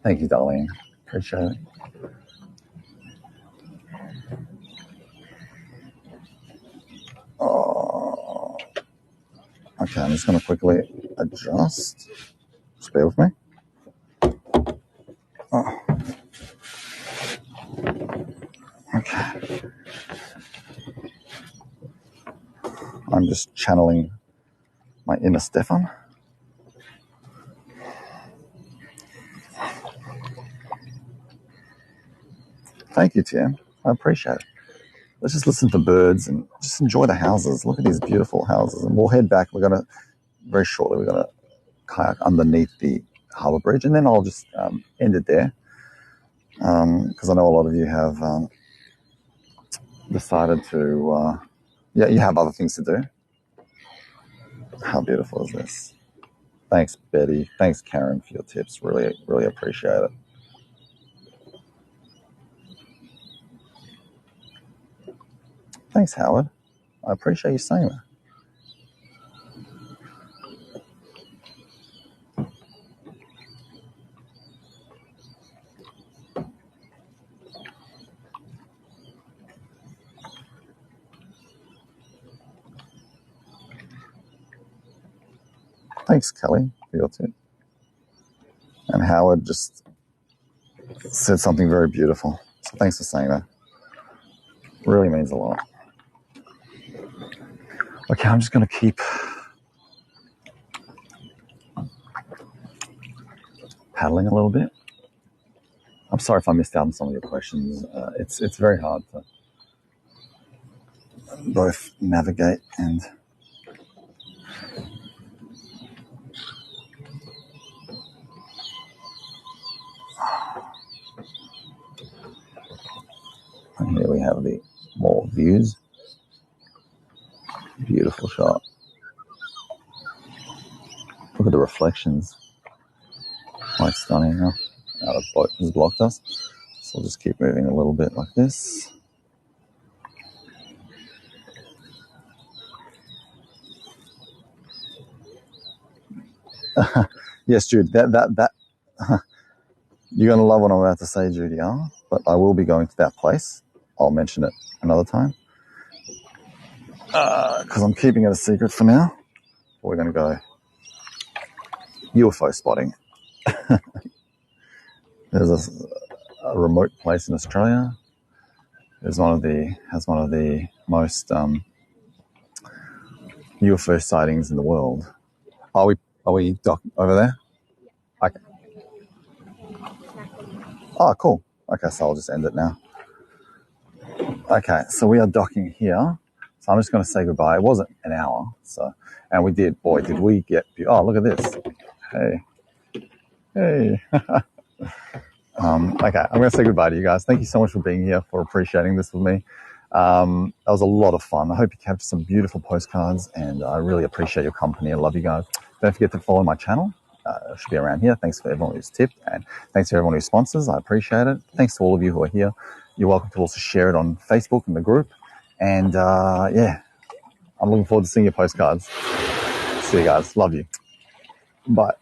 Thank you, Darlene. Appreciate it. Oh. Okay, I'm just going to quickly adjust. Just bear with me. Oh. Okay. I'm just channeling my inner Stefan. Thank you, TM. I appreciate it. Let's just listen to birds and just enjoy the houses. Look at these beautiful houses. And we'll head back. Very shortly, we're going to kayak underneath the Harbour Bridge. And then I'll just end it there. Because I know a lot of you have decided to, you have other things to do. How beautiful is this? Thanks, Betty. Thanks, Karen, for your tips. Really, really appreciate it. Thanks, Howard. I appreciate you saying that. Thanks, Kelly, for your tip. And Howard just said something very beautiful. So thanks for saying that. It really means a lot. Okay, I'm just going to keep paddling a little bit. I'm sorry if I missed out on some of your questions. It's very hard to both navigate and here we have the more views. Beautiful shot. Look at the reflections. Quite stunning. Now the boat has blocked us. So we'll just keep moving a little bit like this. Yes, Jude, that you're going to love what I'm about to say, Judy, huh? But I will be going to that place. I'll mention it another time. Because I'm keeping it a secret for now. We're going to go UFO spotting. There's a remote place in Australia. Has one of the most UFO sightings in the world. Are we dock over there? Okay. Oh, cool. Okay, so I'll just end it now. Okay, so we are docking here. So I'm just going to say goodbye. It wasn't an hour, so, and we did. Boy, did we get! Oh, look at this. Hey. Okay, I'm going to say goodbye to you guys. Thank you so much for being here, for appreciating this with me. That was a lot of fun. I hope you captured some beautiful postcards, and I really appreciate your company. I love you guys. Don't forget to follow my channel. It should be around here. Thanks for everyone who's tipped, and thanks to everyone who sponsors. I appreciate it. Thanks to all of you who are here. You're welcome to also share it on Facebook in the group. And yeah, I'm looking forward to seeing your postcards. See you guys. Love you. Bye.